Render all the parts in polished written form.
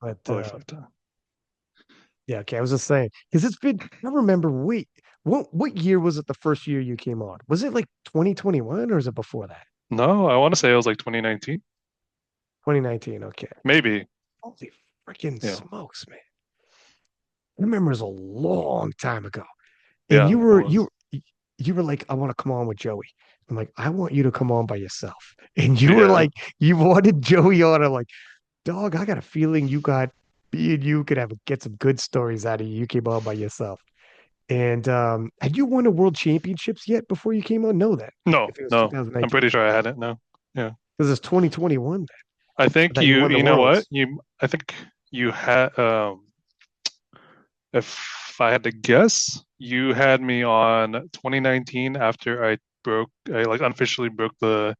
But Really fucked up. yeah, okay, I was just saying because it's been. I don't remember. Wait, what year was it? The first year you came on? Was it like 2021 or is it before that? No, I want to say it was like 2019. 2019. Okay. Maybe. Holy freaking Yeah. smokes, man! I remember it was a long time ago, and Yeah, it was. you were like, I want to come on with Joey. I'm like, I want you to come on by yourself, and you were Yeah. like, you wanted Joey on. I'm like, dog, I got a feeling you got me and you could have get some good stories out of you. You came on by yourself. And had you won a world championships yet before you came on? No, then No, if it was no. I'm 2019, pretty sure I hadn't. No. Yeah. because it's 2021 then. I I think thought you you won the you know what? worlds. I think you had if I had to guess, you had me on 2019 after I like unofficially broke the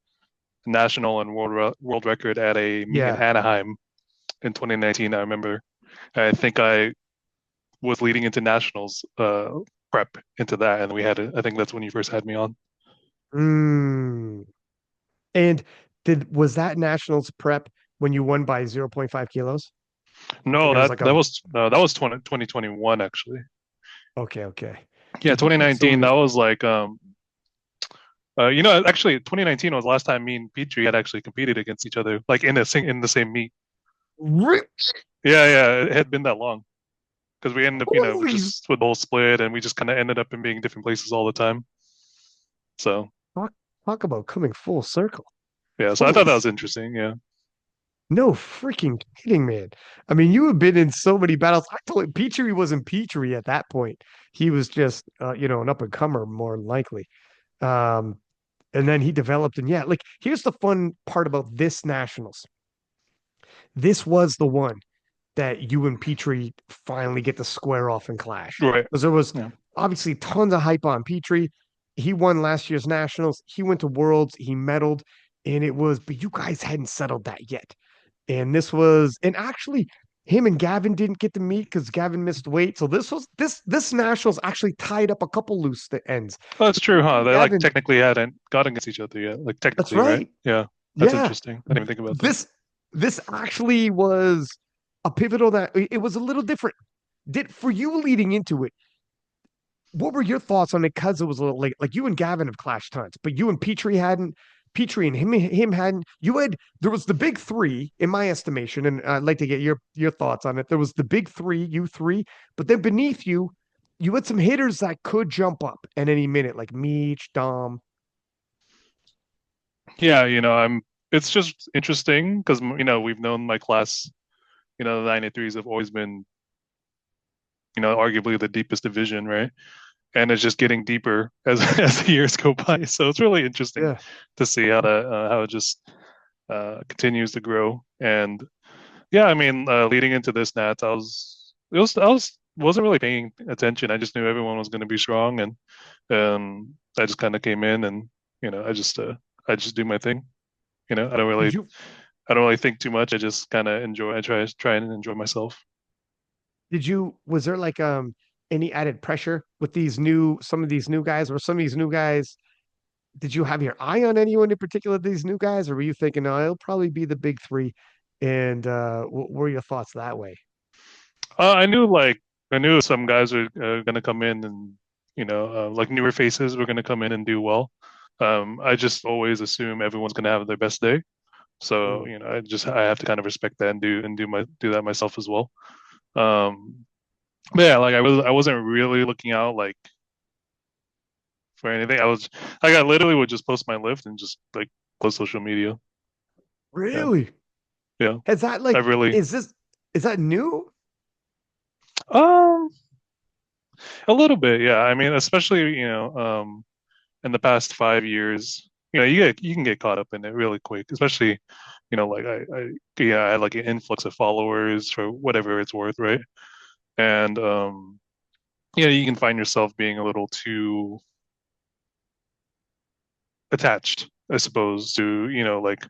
national and world record at a meet in Yeah. Anaheim in 2019. I remember. I think I was leading into nationals prep into that, and we had it. I think that's when you first had me on. Mm. And did was that nationals prep when you won by zero point 0.5 kilos? No, And there was that like that a was no, that was 2021 actually. okay, okay. Yeah, Did you beat 2019. some That was like actually 2019 was the last time me and Petrie had actually competed against each other, like in the same meet. rich Yeah, yeah, it had been that long because we ended up, with holy just with the whole split, and we just kind of ended up in being different places all the time. So talk, talk about coming full circle. yeah, so I thought Holy that was interesting. Yeah, no freaking kidding, man. I mean, you have been in so many battles. I told you, Petrie wasn't Petrie at that point. He was just, an up and comer, more than likely. Um, and then he developed, and yeah, like here's the fun part about this nationals. This was the one that you and Petrie finally get to square off and clash right. because there was Yeah, obviously tons of hype on Petrie. He won last year's nationals. He went to worlds. He medaled, and it was, but you guys hadn't settled that yet. And this was, and actually, him and Gavin didn't get to meet because Gavin missed weight. So this nationals actually tied up a couple loose ends. well, that's true, You huh? and They like Gavin, technically hadn't got against each other yet, like that's technically, right? right. Yeah, that's Yeah. interesting. I didn't even think about that. This actually was a pivotal that it was a little different. Did for you leading into it, what were your thoughts on it? Because it was a little like you and Gavin have clashed tons, but you and Petrie hadn't. Petrie and him hadn't. You had there was the big three in my estimation, and I'd like to get your thoughts on it. There was the big three, you three, but then beneath you, you had some hitters that could jump up at any minute, like Meech, Dom. Yeah, I'm. It's just interesting because we've known my class. The 93s have always been arguably the deepest division, right? And it's just getting deeper as as the years go by. So it's really interesting Yeah. to see how it just continues to grow. And yeah, I mean, leading into this Nats, I wasn't really paying attention. I just knew everyone was going to be strong, and I just kind of came in, and I just do my thing. Did you I don't really think too much. I just kind of enjoy. I try and enjoy myself. was there like any added pressure with some of these new guys or some of these new guys? Did you have your eye on anyone in particular, these new guys, or were you thinking, no, it'll probably be the big three? And what were your thoughts that way? I knew some guys were going to come in and like newer faces were going to come in and do well. I just always assume everyone's going to have their best day. So, Mm. I have to kind of respect that and do that myself as well. But yeah, like I wasn't really looking out like for anything. I literally would just post my lift and just like close social media. Yeah. Really? Yeah. Is that I like, really is that new? um a little bit, yeah. I mean, especially, in the past 5 years, you can get caught up in it really quick, especially, like I had like an influx of followers for whatever it's worth, right? And you can find yourself being a little too attached, I suppose, to, like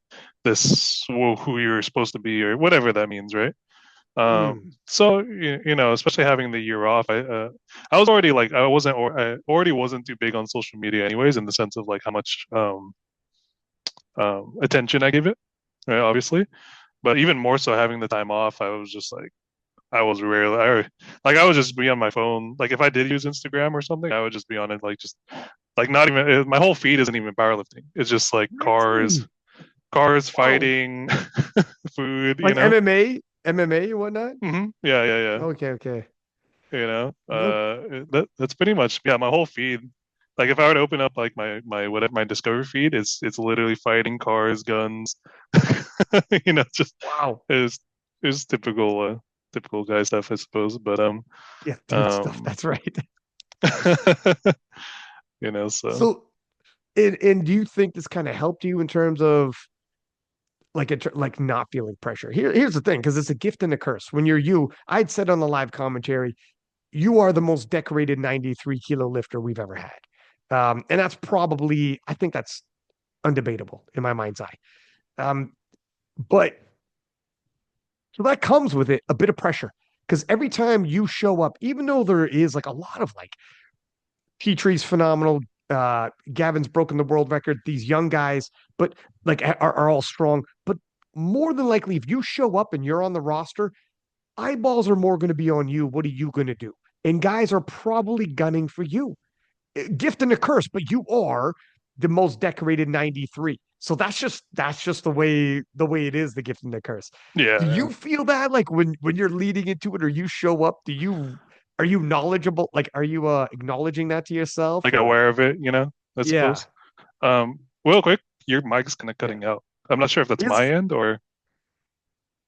who you're supposed to be or whatever that means, right? Mm. So especially having the year off, I was already like I already wasn't too big on social media anyways, in the sense of like how much attention I give it, right? Obviously, but even more so having the time off, I was just like I was rarely I would just be on my phone. Like if I did use Instagram or something, I would just be on it like just like not even my whole feed isn't even powerlifting. It's just like Really? cars Whoa. fighting, food, Like MMA, MMA and whatnot? Yeah, yeah, yeah. Okay, okay. No. That's pretty much yeah, my whole feed. Like if I were to open up like my Discover feed, it's literally fighting cars, guns, just Wow. it's typical guy stuff, I suppose. But Yeah, dude stuff. um That's right. so So, and do you think this kind of helped you in terms of like not feeling pressure? Here's the thing, because it's a gift and a curse. When you're you, I'd said on the live commentary, you are the most decorated 93 kilo lifter we've ever had. And that's probably, I think that's undebatable in my mind's eye. But so that comes with it a bit of pressure because every time you show up, even though there is like a lot of like Petrie's phenomenal, Gavin's broken the world record, these young guys, but like are all strong. But more than likely, if you show up and you're on the roster, eyeballs are more going to be on you. What are you going to do? And guys are probably gunning for you. Gift and a curse, but you are the most decorated 93. So that's just the way it is, the gift and the curse. Do yeah, you feel that like when you're leading into it or you show up, are you knowledgeable? Like are you acknowledging that to yourself like or aware of it, I yeah. suppose. Real quick, your mic's kind of Yeah. cutting out. I'm not sure if that's my It's end or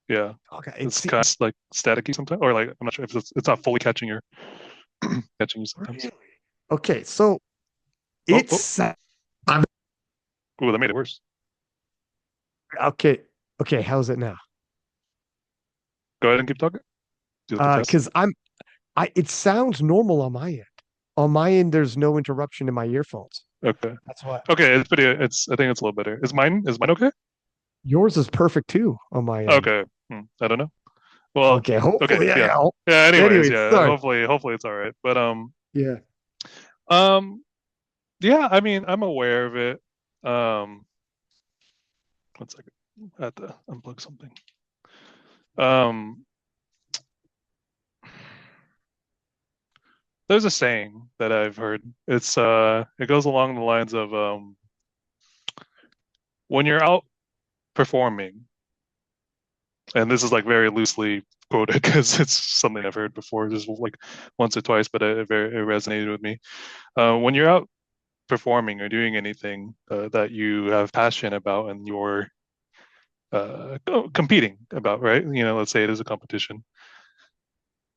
yeah, okay. it's kind of like staticky sometimes, or like I'm not sure if it's not fully catching your catching you sometimes. really okay. So Oh, oh, it's I'm ooh, that made it worse. okay. Okay, how's it now? Go ahead and keep talking. See if the test. Because I it sounds normal on my end. On my end, there's no interruption in my earphones. Okay. That's why Okay, it's pretty. It's. I think it's a little better. Is mine okay? yours is perfect too on my end. Okay. I don't know. Well, Okay, okay. hopefully, Yeah. yeah. Yeah. Anyways, Anyways, yeah. sorry. Hopefully it's all right. But Yeah. um, yeah. I mean, I'm aware of it. Um, one second. I have to unplug something. Um, there's a saying that I've heard. It goes along the lines of when you're out performing, and this is like very loosely quoted because it's something I've heard before, just like once or twice, but it resonated with me. When you're out performing or doing anything that you have passion about and you're competing about, right? Let's say it is a competition.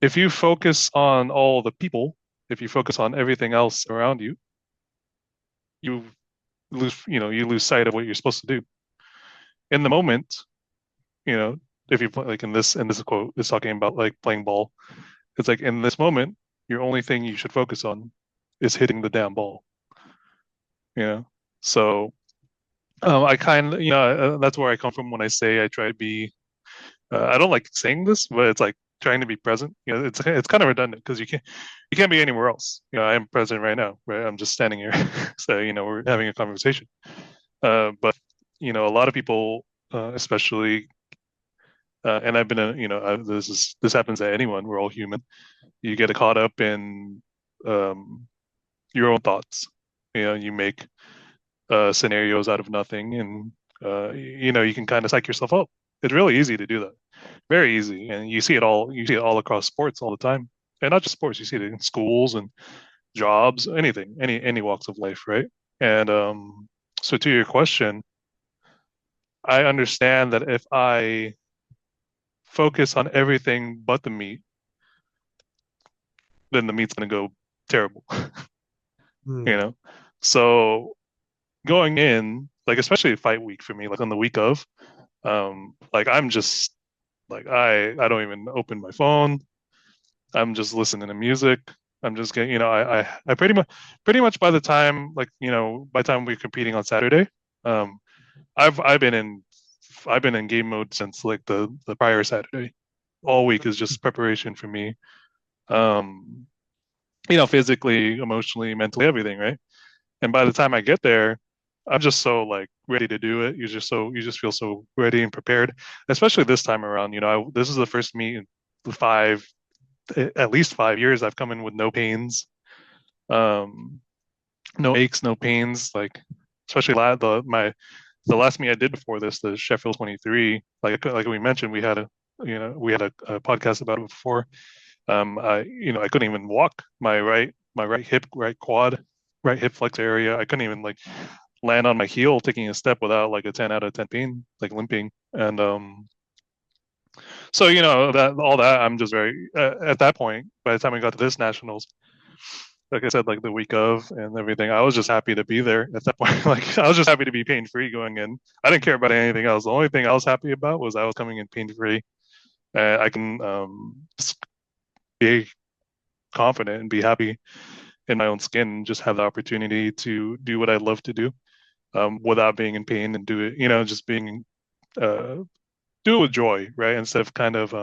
If you focus on all the people, if you focus on everything else around you, you you lose sight of what you're supposed to do. In the moment, you know, if you play like in this quote is talking about like playing ball. It's like in this moment, your only thing you should focus on is hitting the damn ball. You know, so I kind of that's where I come from when I say I try to be. I don't like saying this, but it's like trying to be present. It's kind of redundant because you can't be anywhere else. I am present right now, right? I'm just standing here, so we're having a conversation. But a lot of people, especially, and I've been this happens to anyone. We're all human. You get caught up in um, your own thoughts. You make scenarios out of nothing, and you can kind of psych yourself up. It's really easy to do that, very easy, and you see it all. You see it all across sports all the time, and not just sports. You see it in schools and jobs, anything, any walks of life, right? And so to your question, I understand that if I focus on everything but the meat, then the meat's going to go terrible, you Hmm. know? So going in, like especially fight week for me, like on the week of, like I'm just like I don't even open my phone. I'm just listening to music. I'm just getting, I pretty much by the time by the time we're competing on Saturday, um, I've been in game mode since like the prior Saturday. All week is just preparation for me. Um, physically, emotionally, mentally, everything, right? And by the time I get there, I'm just so like ready to do it. You just feel so ready and prepared, especially this time around. This is the first meet in five, at least 5 years. I've come in with no pains, um, no aches, no pains. Like especially the last meet I did before this, the Sheffield 23. Like we mentioned, we had a podcast about it before. I couldn't even walk my right hip, right quad, right hip flex area. I couldn't even like land on my heel taking a step without like a 10 out of 10 pain, like limping. And so that all that I'm just very at that point. By the time we got to this nationals, like I said, like the week of and everything, I was just happy to be there at that point. Like I was just happy to be pain free going in. I didn't care about anything else. The only thing I was happy about was I was coming in pain free. I can just be confident and be happy in my own skin and just have the opportunity to do what I love to do without being in pain and do it, just being uh, do it with joy, right? Instead of kind of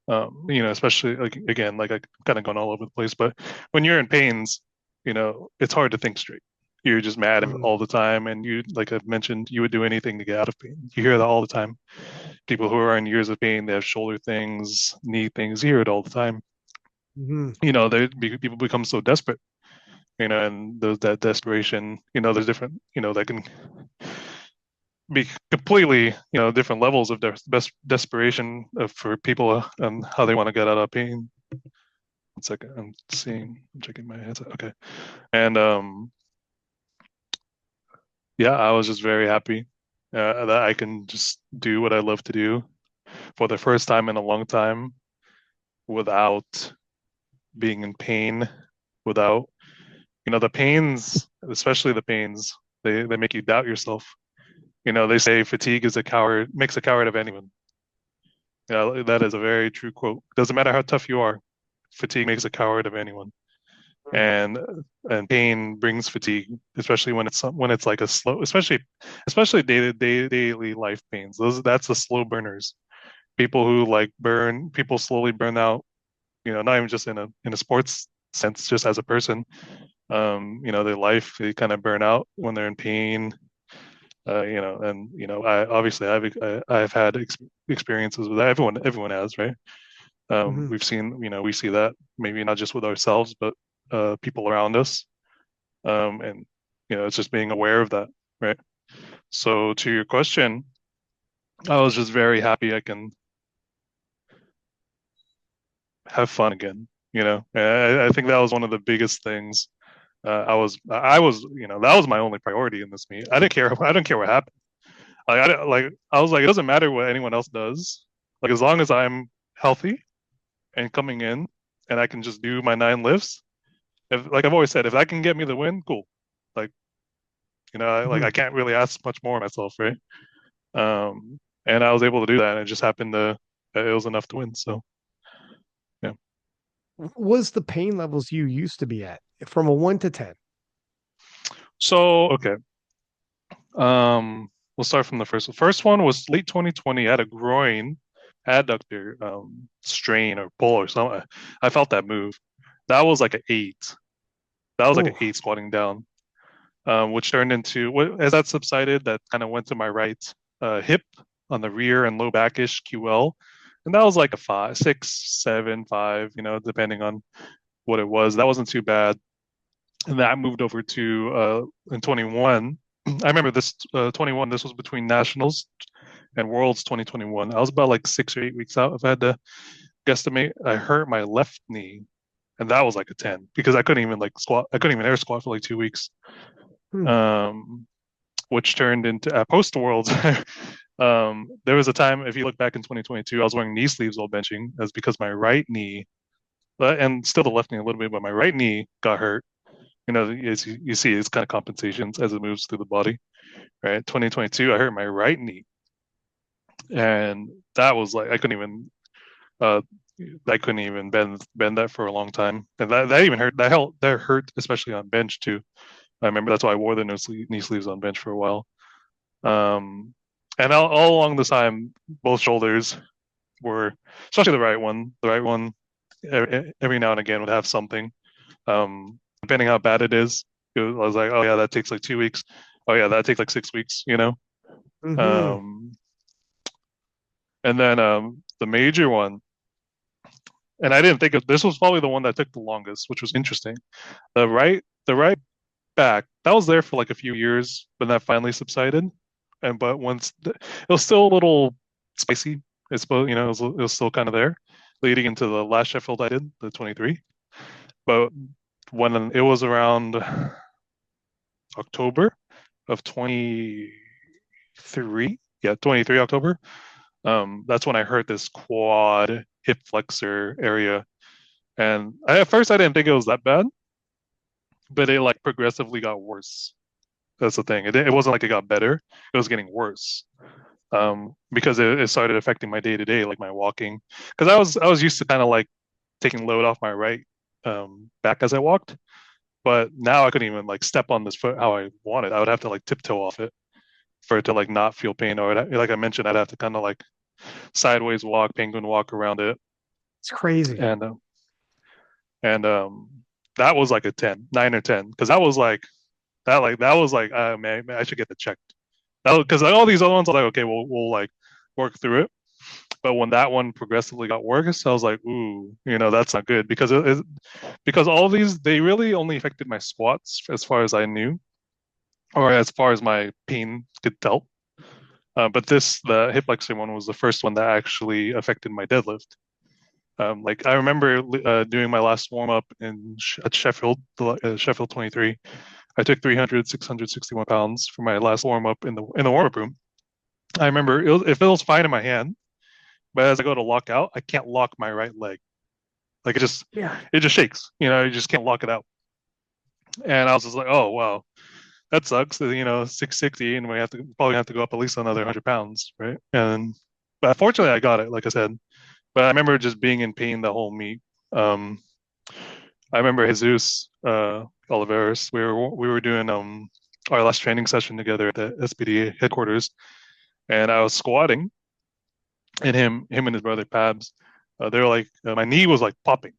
especially like again, like I kind of gone all over the place, but when you're in pains, it's hard to think straight. You're just mad Mm-hmm. all the time, and like I've mentioned, you would do anything to get out of pain. You hear that all the time. People who are in years of pain, they have shoulder things, knee things. You hear it all the time. Mm-hmm. People become so desperate, and that desperation, there's different, that can be completely, different levels of best desperation for people and how they want to get out of pain. 1 second, I'm checking my headset. Okay, and yeah, I was just very happy that I can just do what I love to do for the first time in a long time without being in pain, without, the pains, especially the pains, they make you doubt yourself. They say fatigue is a coward, makes a coward of anyone. Yeah, that is a very true quote. Doesn't matter how tough you are, fatigue makes a coward of anyone. And and pain brings fatigue, especially when it's like a slow, especially daily life pains. That's the slow burners. People who like people slowly burn out. Not even just in a sports sense, just as a person. Their life they kind of burn out when they're in pain. And I've had experiences with that. Everyone has, right? Mm-hmm. We see that maybe not just with ourselves, but people around us. And it's just being aware of that, right? So to your question, I was just very happy I can have fun again. I think that was one of the biggest things. That was my only priority in this meet. I didn't care. I didn't care what happened. I was like, it doesn't matter what anyone else does. Like as long as I'm healthy and coming in, and I can just do my 9 lifts. If like I've always said, if that can get me the win, cool. Like I Mm-hmm. can't really ask much more of myself, right? And I was able to do that, and it just happened to it was enough to win. So yeah. Was the pain levels you used to be at from a 1 to 10? So okay, we'll start from the first one. First one was late 2020. I had a groin adductor strain or pull or something. I felt that move. That was like an eight. That was like an Oh, eight squatting down, which turned into as that subsided, that kind of went to my right hip on the rear and low backish QL, and that was like a five, six, seven, five, depending on what it was. That wasn't too bad, and that moved over to in 21. I remember this 21. This was between nationals and worlds 2021. I was about like 6 or 8 weeks out. If I had to guesstimate, I hurt my left knee, and that was like a 10 because I couldn't even like squat. I couldn't even air squat for like 2 weeks. hmm. Um, which turned into post worlds. There was a time, if you look back in 2022, I was wearing knee sleeves while benching. That's because my right knee, and still the left knee a little bit, but my right knee got hurt. As you see, it's kind of compensations as it moves through the body, right? 2022, I hurt my right knee, and that was like uh, I couldn't even bend that for a long time, and that even hurt. That hurt, especially on bench too. I remember that's why I wore the knee sleeves on bench for a while. Um, and all along the time, both shoulders were, especially the right one. The right one, every now and again would have something, depending how bad it is. I was like, oh yeah, that takes like 2 weeks. Oh yeah, that takes like 6 weeks, you know? Hmm. Um, and then the major one, and I didn't think of this was probably the one that took the longest, which was interesting. The right back, that was there for like a few years, but that finally subsided. And but it was still a little spicy. It's it was still kind of there, leading into the last Sheffield I did, the 23. But when it was around October of 23, yeah, 23 October, that's when I hurt this quad hip flexor area. And at first I didn't think it was that bad, but it like progressively got worse. That's the thing. It wasn't like it got better. It was getting worse. Because it started affecting my day to day, like my walking. Because I was used to kind of like taking load off my right back as I walked, but now I couldn't even like step on this foot how I wanted. I would have to like tiptoe off it for it to like not feel pain, or like I mentioned, I'd have to kind of like sideways walk, penguin walk around it, It's crazy. and that was like a 10, 9 or 10, because that was like man, I should get that checked. Because like all these other ones, I'm like, okay, we'll like work through it. But when that one progressively got worse, I was like, ooh, that's not good because all of these they really only affected my squats as far as I knew, or as far as my pain could tell. But the hip flexor one was the first one that actually affected my deadlift. Like I remember doing my last warm up at Sheffield, Sheffield 23. I took 300, 661 pounds for my last warm up in the warm up room. I remember it feels fine in my hand, but as I go to lock out, I can't lock my right leg. Like Yeah. it just shakes. You just can't lock it out. And I was just like, oh wow, that sucks. 660, and we have to probably have to go up at least another 100 pounds, right? But fortunately, I got it, like I said. But I remember just being in pain the whole meet. Um, I remember Jesus Oliveris. We were doing our last training session together at the SPD headquarters, and I was squatting, and him and his brother Pabs, they were like, my knee was like popping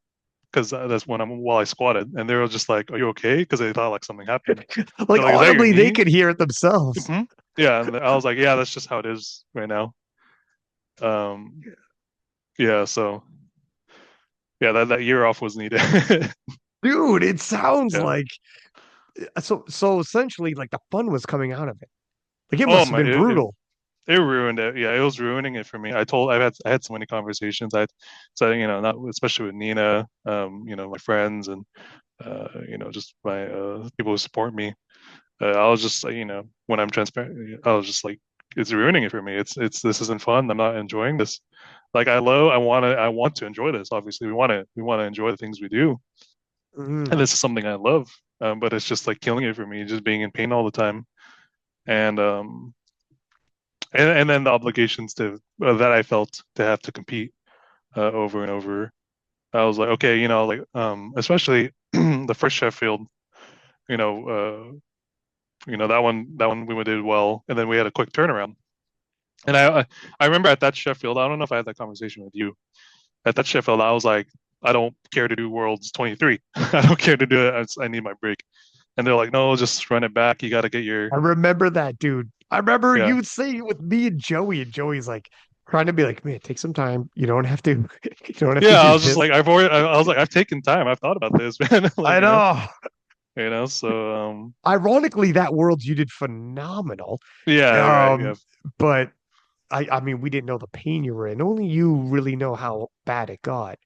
because that's while I squatted, and they were just like, "Are you okay?" Because they thought like something happened. Like They're like, "Is that your audibly, they knee?" could hear it themselves. Hmm. Yeah, and I was like, "Yeah, that's just how it is right now." Um, yeah, so yeah, that year off was needed. Dude, it sounds Yeah. like so essentially like the fun was coming out of it. Like it Oh must have my, been brutal. it ruined it. Yeah, it was ruining it for me. I had so many conversations. Not especially with Nina, my friends and just my people who support me. I was just like, when I'm transparent, I was just like, it's ruining it for me. This isn't fun. I'm not enjoying this. Like I want to enjoy this. Obviously, we want to enjoy the things we do, Mm. and this is something I love. But it's just like killing it for me, just being in pain all the time, and and then the obligations that I felt to have to compete over and over. I was like, okay, like especially the first Sheffield, you know, that one we did well, and then we had a quick turnaround. And I remember at that Sheffield, I don't know if I had that conversation with you. At that Sheffield, I was like, I don't care to do Worlds 23. I don't care to do it. I need my break. And they're like, no, just run it back. You got to get your I remember that, dude. I remember yeah. you saying it with me and Joey, and Joey's like trying to be like, man, take some time. You don't have to, you don't have to Yeah, I do was just this. like, I was like, I've taken time. I've thought about this, man. Like, I know. so Ironically, that world you did phenomenal. yeah, right, yeah, But I mean, we didn't know the pain you were in. Only you really know how bad it got.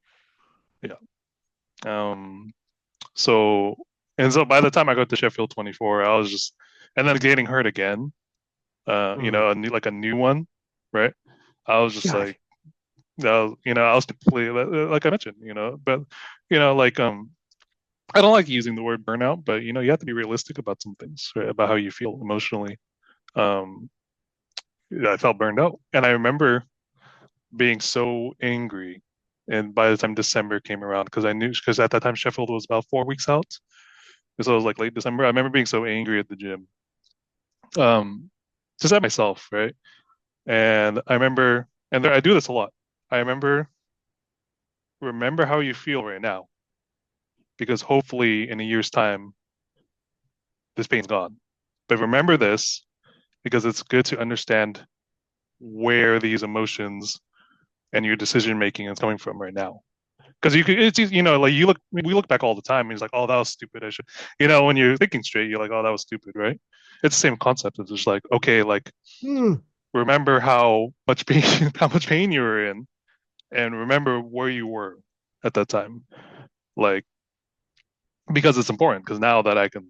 yeah. Um, so by the time I got to Sheffield 24, I was just and then getting hurt again. Mm. Like a new one, right? I was just God, like, I was completely like I mentioned, but like I don't like using the word burnout, but you have to be realistic about some things, right? About how you feel emotionally. Um, yeah, I felt burned out, and I remember being so angry. And by the time December came around, because at that time Sheffield was about 4 weeks out, so it was like late December. I remember being so angry at the gym, um, just at myself, right? And I remember, and I do this a lot. I remember how you feel right now, because hopefully in a year's time this pain's gone. But remember this because it's good to understand where these emotions and your decision making is coming from right now. Because you could, it's like we look back all the time, and it's like, oh, that was stupid. I should, when you're thinking straight, you're like, oh, that was stupid, right? It's the same concept. It's just like, okay, like Hmm. remember how much pain, how much pain you were in, and remember where you were at that time. Like, because it's important. Because now that I can,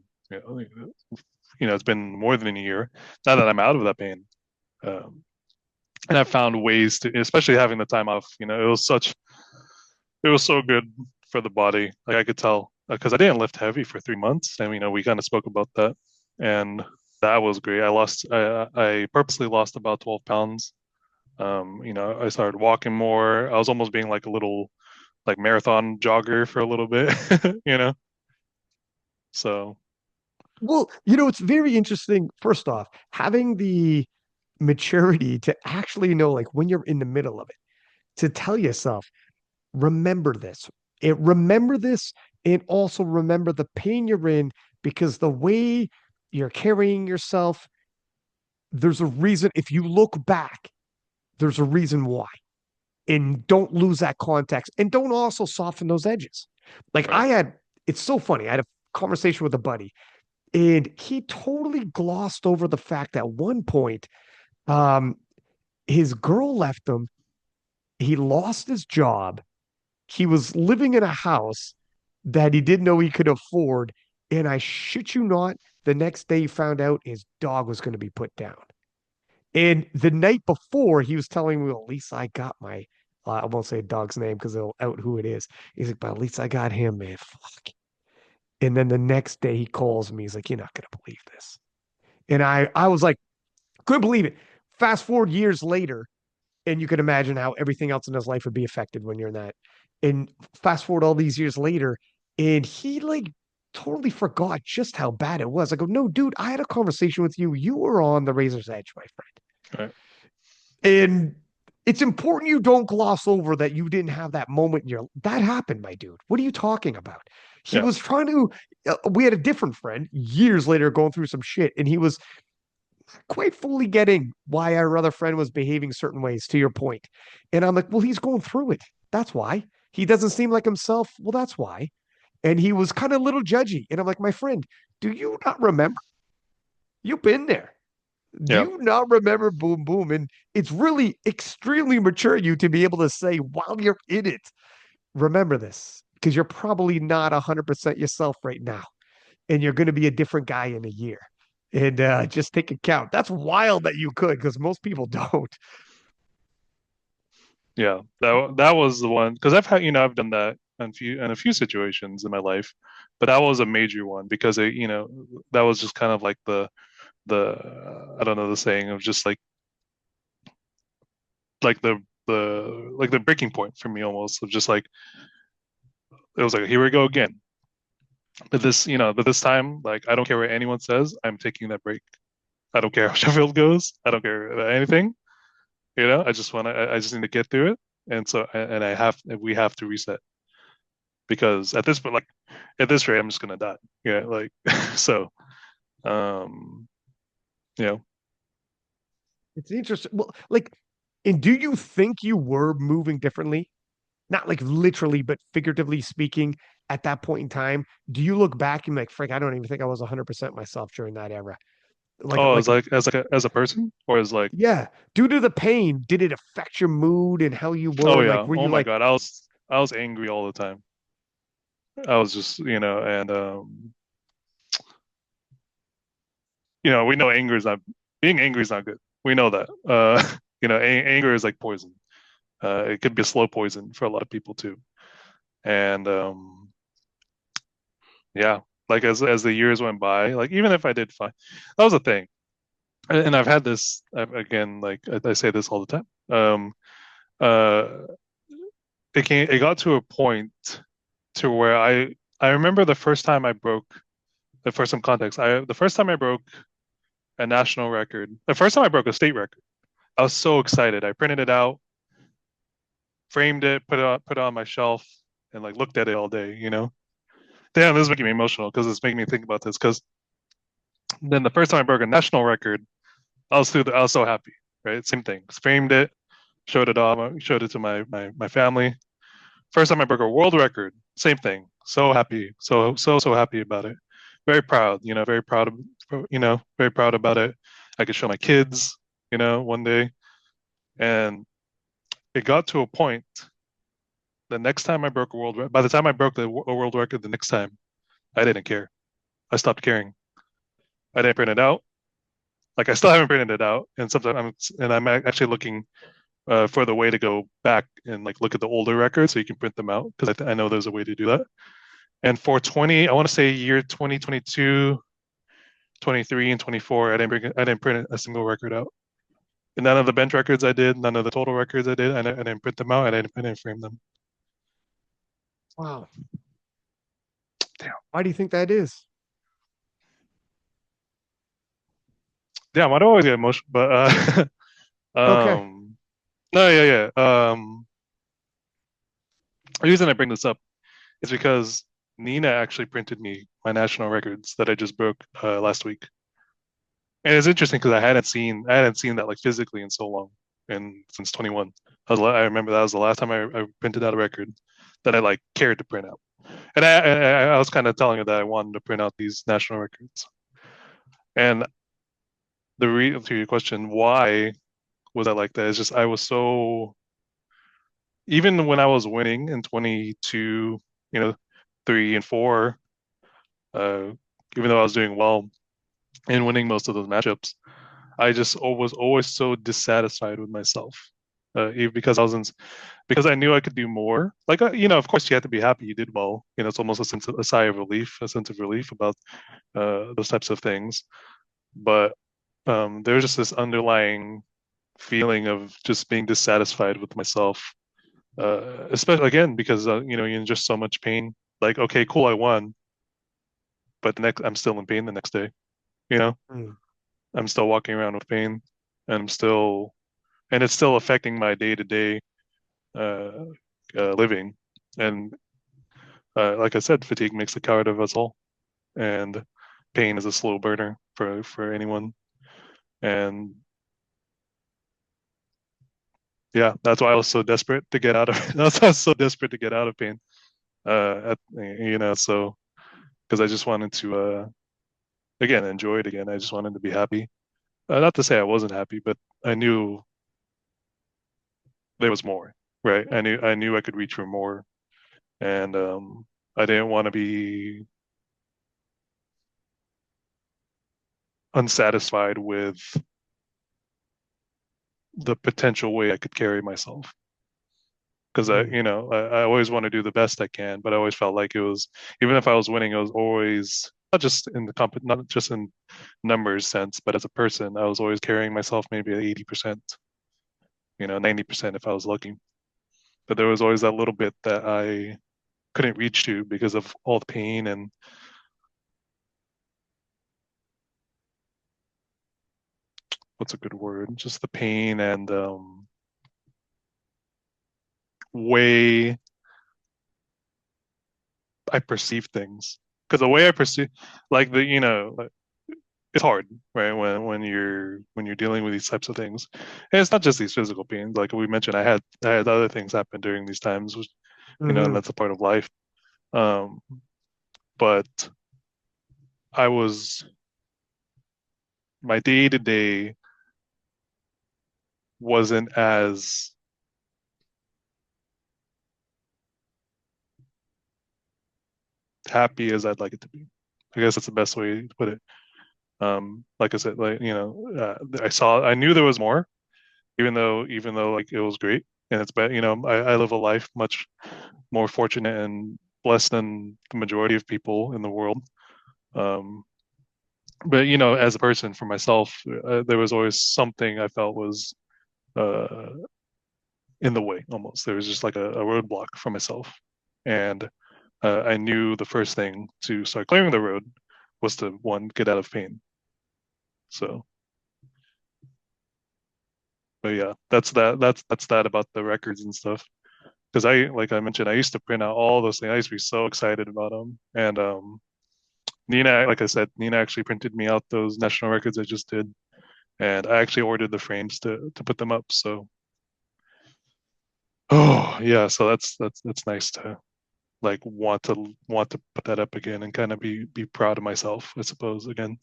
it's been more than a year. Now that I'm out of that pain, um, and I've found ways to, especially having the time off. It was so good for the body. Like I could tell because I didn't lift heavy for 3 months, and we kind of spoke about that, and that was great. I purposely lost about 12 pounds. I started walking more. I was almost being like a little like marathon jogger for a little bit, you know. So Well, it's very interesting. First off, having the maturity to actually know, like, when you're in the middle of it, to tell yourself, remember this. Remember this, and also remember the pain you're in, because the way you're carrying yourself, there's a reason. If you look back, there's a reason why. And don't lose that context. And don't also soften those edges. Like right, it's so funny. I had a conversation with a buddy, and he totally glossed over the fact that at one point, um, his girl left him. He lost his job. He was living in a house that he didn't know he could afford. And I shit you not, the next day he found out his dog was going to be put down. And the night before, he was telling me, well, at least I got my, I won't say a dog's name because they'll out who it is. He's like, but at least I got him, man. Fuck. And then the next day he calls me. He's like, you're not going to believe this. And I was like, couldn't believe it. Fast forward years later, and you can imagine how everything else in his life would be affected when you're in that. And fast forward all these years later, and he like totally forgot just how bad it was. I go, no, dude, I had a conversation with you. You were on the razor's edge, my friend. right, And it's important you don't gloss over that you didn't have that moment in your that happened, my dude. What are you talking about? He yeah, was trying to we had a different friend years later going through some shit, and he was quite fully getting why our other friend was behaving certain ways, to your point. And I'm like, well, he's going through it. That's why. He doesn't seem like himself. Well, that's why. And he was kind of a little judgy. And I'm like, my friend, do you not remember? You've been there. Do yeah, you not remember boom boom? And it's really extremely mature of you to be able to say while you're in it, remember this, because you're probably not 100% yourself right now. And you're going to be a different guy in a year. And just take account. That's wild that you could, because most people don't. yeah. That was the one because I've done that in a few situations in my life, but that was a major one because that was just kind of like the I don't know the saying of just like the breaking point for me almost of just like it was like here we go again. But this time, like I don't care what anyone says, I'm taking that break. I don't care how Sheffield goes. I don't care about anything. I just need to get through it. And we have to reset because at this rate, I'm just gonna die. Yeah, like so. Um, you know, It's interesting. Well, like, and do you think you were moving differently? Not like literally, but figuratively speaking, at that point in time, do you look back and be like, Frank, I don't even think I was 100% myself during that era. oh, Like, as a person or as like, yeah, due to the pain, did it affect your mood and how you oh were? Like, yeah, were oh you my like, God, I was angry all the time. I was just and we know anger is not being angry is not good. We know that. Anger is like poison. It could be a slow poison for a lot of people too. And yeah, like as the years went by, like even if I did fine, that was the thing. And I've had this again, like I say this all the time. Uh, it got to a point to where I remember the first time I broke for some context. The first time I broke a national record, the first time I broke a state record, I was so excited. I printed it out, framed it, put it on my shelf, and like looked at it all day. Damn, this is making me emotional because it's making me think about this. Because Then the first time I broke a national record, I was so happy, right? Same thing. Framed it, showed it off, showed it to my family. First time I broke a world record, same thing. So happy, so happy about it. Very proud, very proud of, very proud about it. I could show my kids, one day. And it got to a point. The next time I broke a world record, by the time I broke a world record, the next time I didn't care. I stopped caring. I didn't print it out. Like I still haven't printed it out, and I'm actually looking for the way to go back and like look at the older records so you can print them out because I know there's a way to do that. And for 20, I want to say year 2022, 23, and 24, I didn't print a single record out. And none of the bench records I did, none of the total records I did, I didn't print them out. I didn't frame them. Wow. Damn. Why do you think that is? Damn, I don't always get emotional, but Okay. no, yeah, yeah. The reason I bring this up is because Nina actually printed me my national records that I just broke last week. And it's interesting because I hadn't seen that like physically in so long, and since 21. I remember that was the last time I printed out a record that I like cared to print out. And I was kind of telling her that I wanted to print out these national records. And to your question, why was I like that? It's just I was so even when I was winning in 22, you know, 3 and 4, uh, even though I was doing well and winning most of those matchups, I just was always so dissatisfied with myself. Because because I knew I could do more. Like, of course, you have to be happy you did well. It's almost a sigh of relief, a sense of relief about those types of things. But there's just this underlying feeling of just being dissatisfied with myself, especially again because you're in just so much pain. Like, okay, cool, I won, but the next I'm still in pain the next day. You know, Mm. I'm still walking around with pain, and and it's still affecting my day to day living. And like I said, fatigue makes a coward of us all, and pain is a slow burner for anyone. And yeah, that's why I was so desperate to get out of. That's why I was so desperate to get out of pain. So because I just wanted to again enjoy it again. I just wanted to be happy. Not to say I wasn't happy, but I knew there was more. Right? I knew I could reach for more, and I didn't want to be unsatisfied with the potential way I could carry myself. Because Mm. I always want to do the best I can, but I always felt like it was, even if I was winning, it was always not just in numbers sense, but as a person, I was always carrying myself maybe at 80%, 90% if I was lucky. But there was always that little bit that I couldn't reach to because of all the pain and what's a good word? Just the pain and way I perceive things. Because the way I perceive, like like, it's hard, right? When you're dealing with these types of things, and it's not just these physical pains. Like we mentioned, I had other things happen during these times, which, and Hmm. that's a part of life. Um, but I was my day to day wasn't as happy as I'd like it to be. I guess that's the best way to put it. Like I said, like I knew there was more, even though like it was great, and it's bad. I live a life much more fortunate and blessed than the majority of people in the world. Um, but as a person for myself, there was always something I felt was uh, in the way. Almost there was just like a roadblock for myself, and I knew the first thing to start clearing the road was to one get out of pain. So, but yeah, that's that about the records and stuff. Because like I mentioned, I used to print out all those things. I used to be so excited about them, and Nina, like I said, Nina actually printed me out those national records I just did, and I actually ordered the frames to put them up. So, oh yeah, so that's nice to like want to put that up again and kind of be proud of myself, I suppose. Again,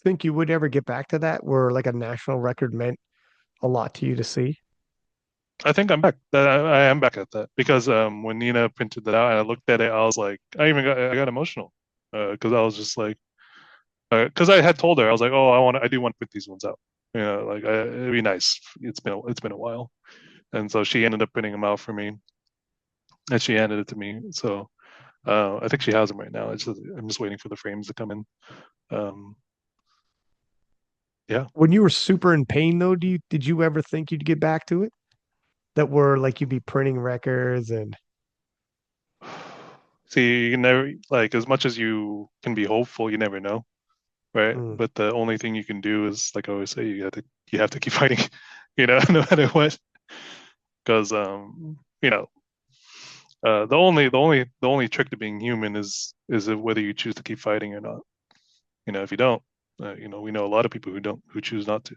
Think you would ever get back to that where like a national record meant a lot to you to see? I think I'm back. I am back at that because when Nina printed that out and I looked at it, I was like, I got emotional because I was just like, because I had told her I was like, oh, I do want to put these ones out. Like it'd be nice. It's been a while, and so she ended up printing them out for me, and she handed it to me. So I think she has them right now. I'm just waiting for the frames to come in. Um, yeah. When you were super in pain though, did you ever think you'd get back to it? That were like you'd be printing records and See, you can never like as much as you can be hopeful, you never know, right? mm. But the only thing you can do is, like I always say, you have to keep fighting, no matter what, because the only trick to being human is whether you choose to keep fighting or not. If you don't, we know a lot of people who choose not to,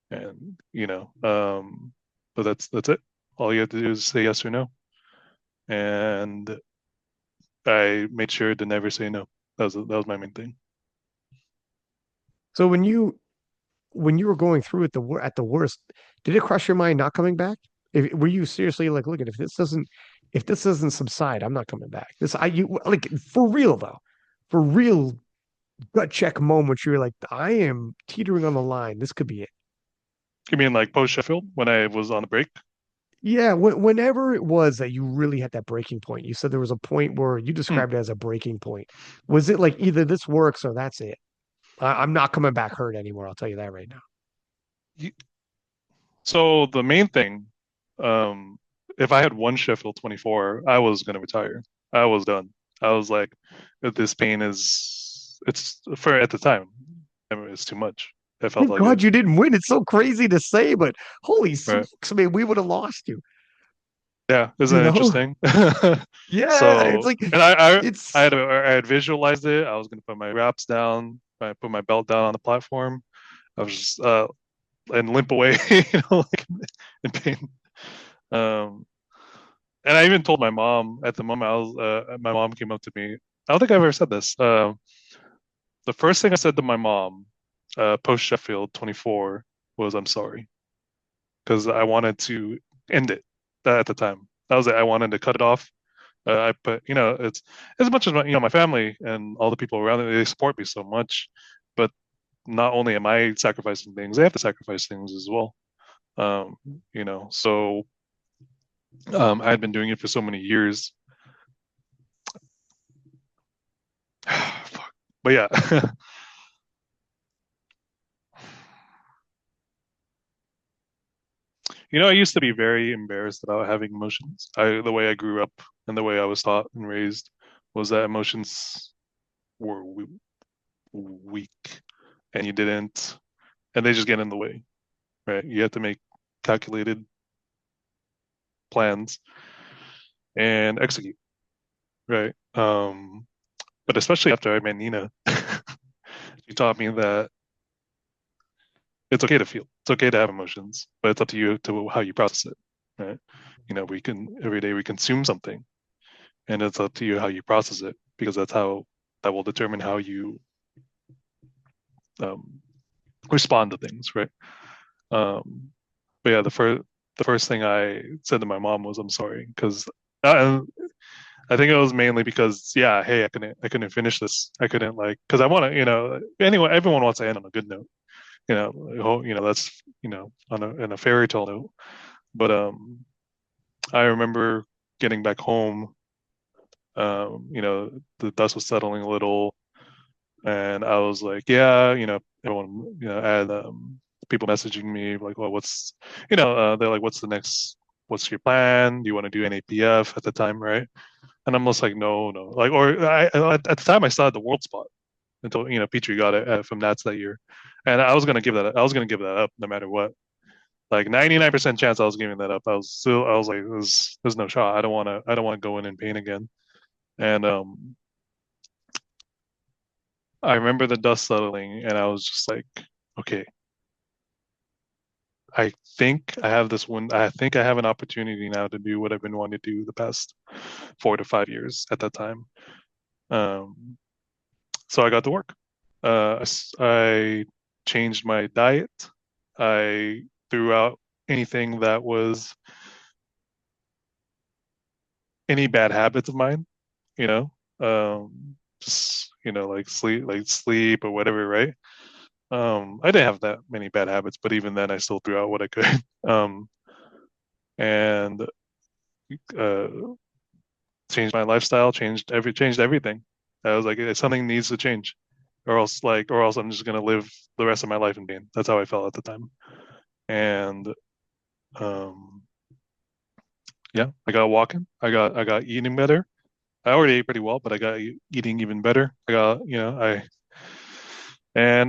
and but that's it. All you have to do is say yes or no, and I made sure to never say no. That was my main thing. So when you were going through it at the worst, did it cross your mind not coming back? Were you seriously like, look at if this doesn't subside, I'm not coming back. This I you like for real though, for real gut check moments. You're like, I am teetering on the line. This could be it. You mean like post Sheffield when I was on the break? Yeah, whenever it was that you really had that breaking point, you said there was a point where you Hmm. described it as a breaking point. Was it like either this works or that's it? I'm not coming back hurt anymore. I'll tell you that right now. So the main thing, um, if I had one Sheffield 24, I was going to retire. I was done. I was like, this pain it's for at the time, I mean, it's too much. I felt Thank like it, God you didn't win. It's so crazy to say, but holy right? smokes, man, we would have lost you. Yeah, isn't You that know? interesting? Yeah, it's So, like and it's I had visualized it. I was going to put my wraps down, I put my belt down on the platform. I was just and limp away, like in pain. Um, And I even told my mom at the moment my mom came up to me. I don't think I've ever said this. The first thing I said to my mom, post Sheffield 24 was I'm sorry because I wanted to end it at the time. That was it. I wanted to cut it off. I put, it's as much as my family and all the people around me, they support me so much, but not only am I sacrificing things, they have to sacrifice things as well. Um, so I had been doing it for so many years. Fuck. But yeah, I used to be very embarrassed about having emotions. The way I grew up and the way I was taught and raised was that emotions were weak and you didn't, and they just get in the way, right? You have to make calculated plans and execute, right? But especially after I met Nina, she taught me that it's okay to feel, it's okay to have emotions, but it's up to you to how you process it, right? We can every day we consume something and it's up to you how you process it because that will determine how you um, respond to things, right? Um, but yeah, the first thing I said to my mom was I'm sorry because I think it was mainly because yeah, hey, I couldn't finish this. I couldn't like because I want to anyway everyone wants to end on a good note. That's on in a fairy tale note. But I remember getting back home. The dust was settling a little. And I was like, yeah, everyone, I had people messaging me like, well, they're like, what's your plan? Do you want to do an APF at the time, right? And I'm just like, no, no. Like, or at the time I still had the world spot until, Petrie got it from Nats that year. And I was going to give that up no matter what. Like 99% chance I was giving that up. I was like, there's no shot. I don't want to go in pain again. And I remember the dust settling, and I was just like, okay, I think I have this one. I think I have an opportunity now to do what I've been wanting to do the past 4 to 5 years at that time. Um, so I got to work. I changed my diet. I threw out anything that was any bad habits of mine, you know, just like sleep or whatever, right? I didn't have that many bad habits, but even then, I still threw out what I could. Um, and uh, changed my lifestyle, changed everything. I was like, something needs to change, or else I'm just gonna live the rest of my life in pain. That's how I felt at the time. And um, yeah, I got walking. I got eating better. I already ate pretty well, but I got eating even better. I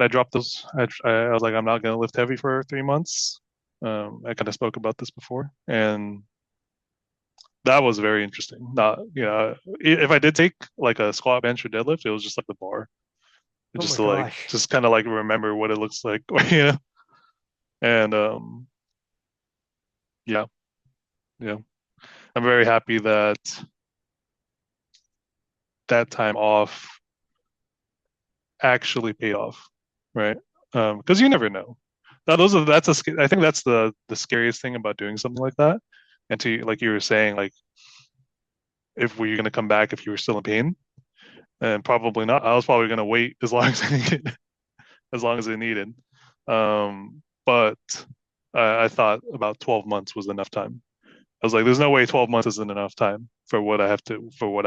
dropped those. I was like, I'm not gonna lift heavy for 3 months. I kind of spoke about this before, and that was very interesting. Not, if I did take like a squat, bench, or deadlift, it was just like the bar, Oh just my to like, gosh. just kind of like remember what it looks like, And yeah, yeah, I'm very happy that that time off actually paid off, right? Because you never know. Now, I think that's the scariest thing about doing something like that. And to like you were saying, like if were you going to come back if you were still in pain, and probably not. I was probably going to wait as long as I needed, as long as I needed. But I thought about 12 months was enough time. I was like, there's no way 12 months isn't enough time for what I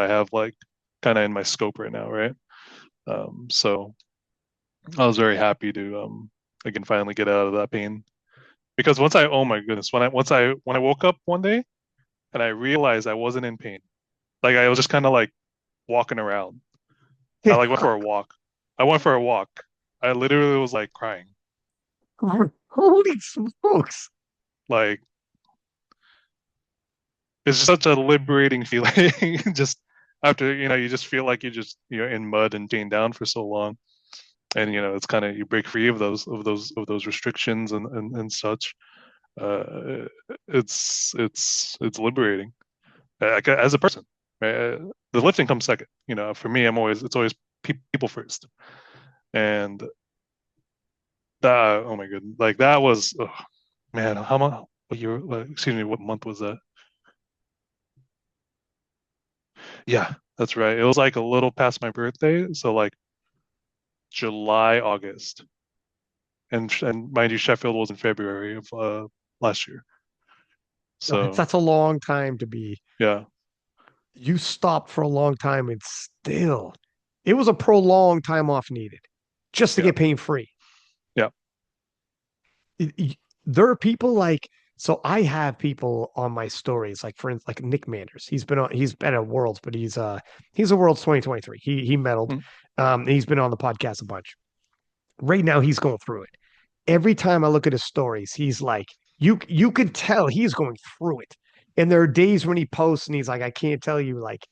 have like kind of in my scope right now, right? So I was very happy to again finally get out of that pain because oh my goodness, when I woke up one day and I realized I wasn't in pain, like I was just kind of like walking around. I like went for a walk. I went for a walk. I literally was like crying. Holy smokes. Like it's just such a liberating feeling. Just after, you just feel like you're in mud and chained down for so long. And it's kind of you break free of those restrictions and such. Uh, it's liberating like, as a person. Right? The lifting comes second. For me, it's always people first. And that, oh my god, like that was, oh, man, how much? What year? Excuse me, what month was that? Yeah, that's right. It was like a little past my birthday, so like July, August, and mind you, Sheffield was in February of last year. So That's a long time to be. yeah, You stopped for a long time and still, it was a prolonged time off needed just to yeah, get pain free. yeah. There are people like, so I have people on my stories, like for instance, like Nick Manders. He's been at Worlds, but he's a Worlds 2023. He medaled. Mm. He's been on the podcast a bunch. Right now he's going through it. Every time I look at his stories, he's like, you could tell he's going through it. And there are days when he posts and he's like, I can't tell you, like,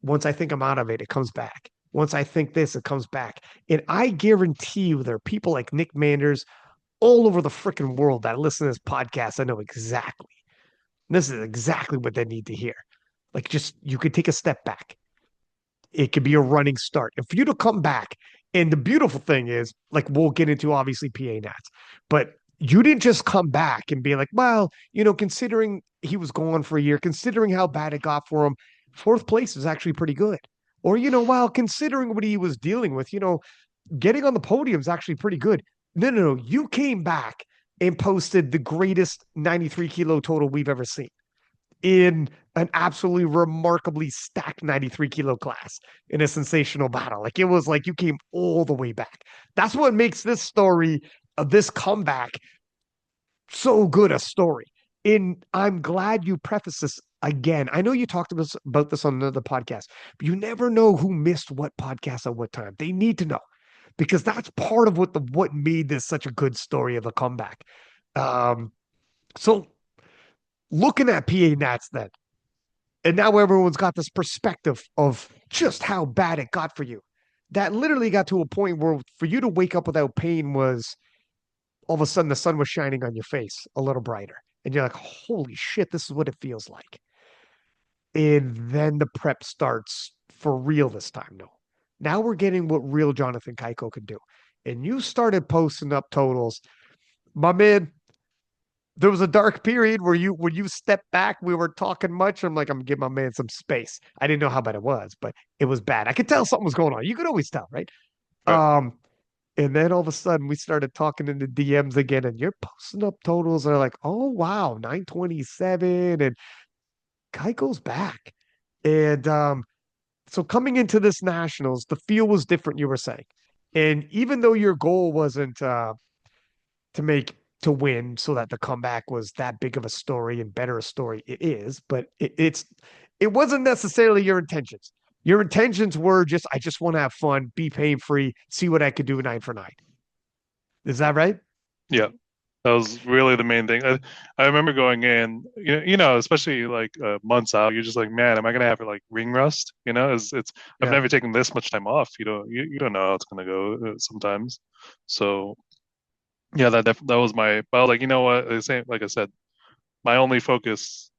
once I think I'm out of it, it comes back. Once I think this, it comes back. And I guarantee you there are people like Nick Manders all over the freaking world that listen to this podcast. I know exactly. This is exactly what they need to hear. Like, just you could take a step back. It could be a running start. And for you to come back, and the beautiful thing is, like, we'll get into obviously PA Nats, but you didn't just come back and be like, well, considering he was gone for a year, considering how bad it got for him, fourth place is actually pretty good. Or, well, considering what he was dealing with, getting on the podium is actually pretty good. No, no, no. You came back and posted the greatest 93 kilo total we've ever seen in an absolutely remarkably stacked 93 kilo class in a sensational battle. Like it was like you came all the way back. That's what makes this story of this comeback so good a story. And I'm glad you preface this again. I know you talked about this on another podcast, but you never know who missed what podcast at what time. They need to know because that's part of what made this such a good story of a comeback. Um, so looking at PA Nats then, and now everyone's got this perspective of just how bad it got for you. that literally got to a point where for you to wake up without pain was all of a sudden the sun was shining on your face a little brighter. And you're like, holy shit, this is what it feels like. And then the prep starts for real this time. No. Now we're getting what real Jonathan Cayco could do. And you started posting up totals. My man, there was a dark period where you when you stepped back, we were talking much. I'm like, I'm gonna give my man some space. I didn't know how bad it was, but it was bad. I could tell something was going on. You could always tell, right? Right. Um, and then all of a sudden we started talking in the DMs again, and you're posting up totals that are like, oh wow, 927, and Keiko's back. And so coming into this nationals, the feel was different, you were saying. And even though your goal wasn't to make to win so that the comeback was that big of a story and better a story, it is, but it wasn't necessarily your intentions. Your intentions were just I just want to have fun, be pain free, see what I could do 9 for 9. Is that right? Yeah. That was really the main thing. I remember going in, especially like months out, you're just like, man, am I gonna have like ring rust? I've Yeah. never taken this much time off. You don't know how it's gonna go sometimes. So yeah, that was but I was like, you know what? The same, like I said, my only focus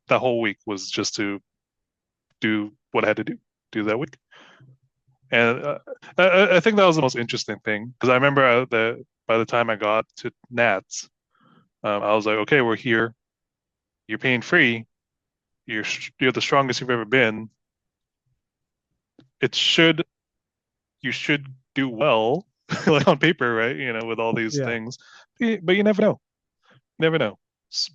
that whole week was just to do what I had to do that week. And I think that was the most interesting thing because I remember that by the time I got to Nats, I was like, okay, we're here. You're pain free. You're the strongest you've ever been. It should you should do well, like on paper, right? With all these Yeah. things, but you never know. Never know.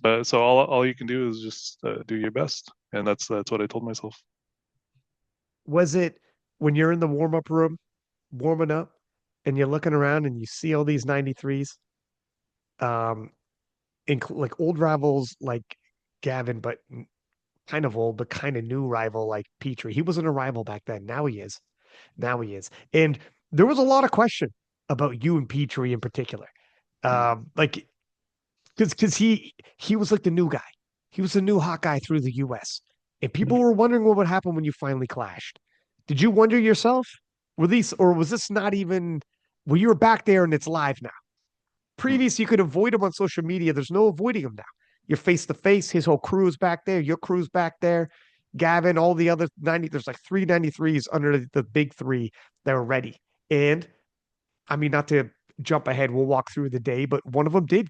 But so all you can do is just do your best, and that's what I told myself. Was it when you're in the warm up room, warming up, and you're looking around and you see all these 93s, um, like old rivals like Gavin, but kind of old, but kind of new rival like Petrie. He wasn't a rival back then. Now he is. Now he is. And there was a lot of question about you and Petrie in particular. Mm. Like because he was like the new guy. He was the new hot guy through the US. And people were wondering what would happen when you finally clashed. Did you wonder yourself? Were these or was this not even well, you were back there and it's live now? Mm. Previous, you could avoid him on social media. There's no avoiding him now. You're face to face. His whole crew's back there. Your crew's back there. Gavin, all the other 90, there's like 393s under the big three that are ready. And I mean, not to jump ahead, we'll walk through the day, but one of them did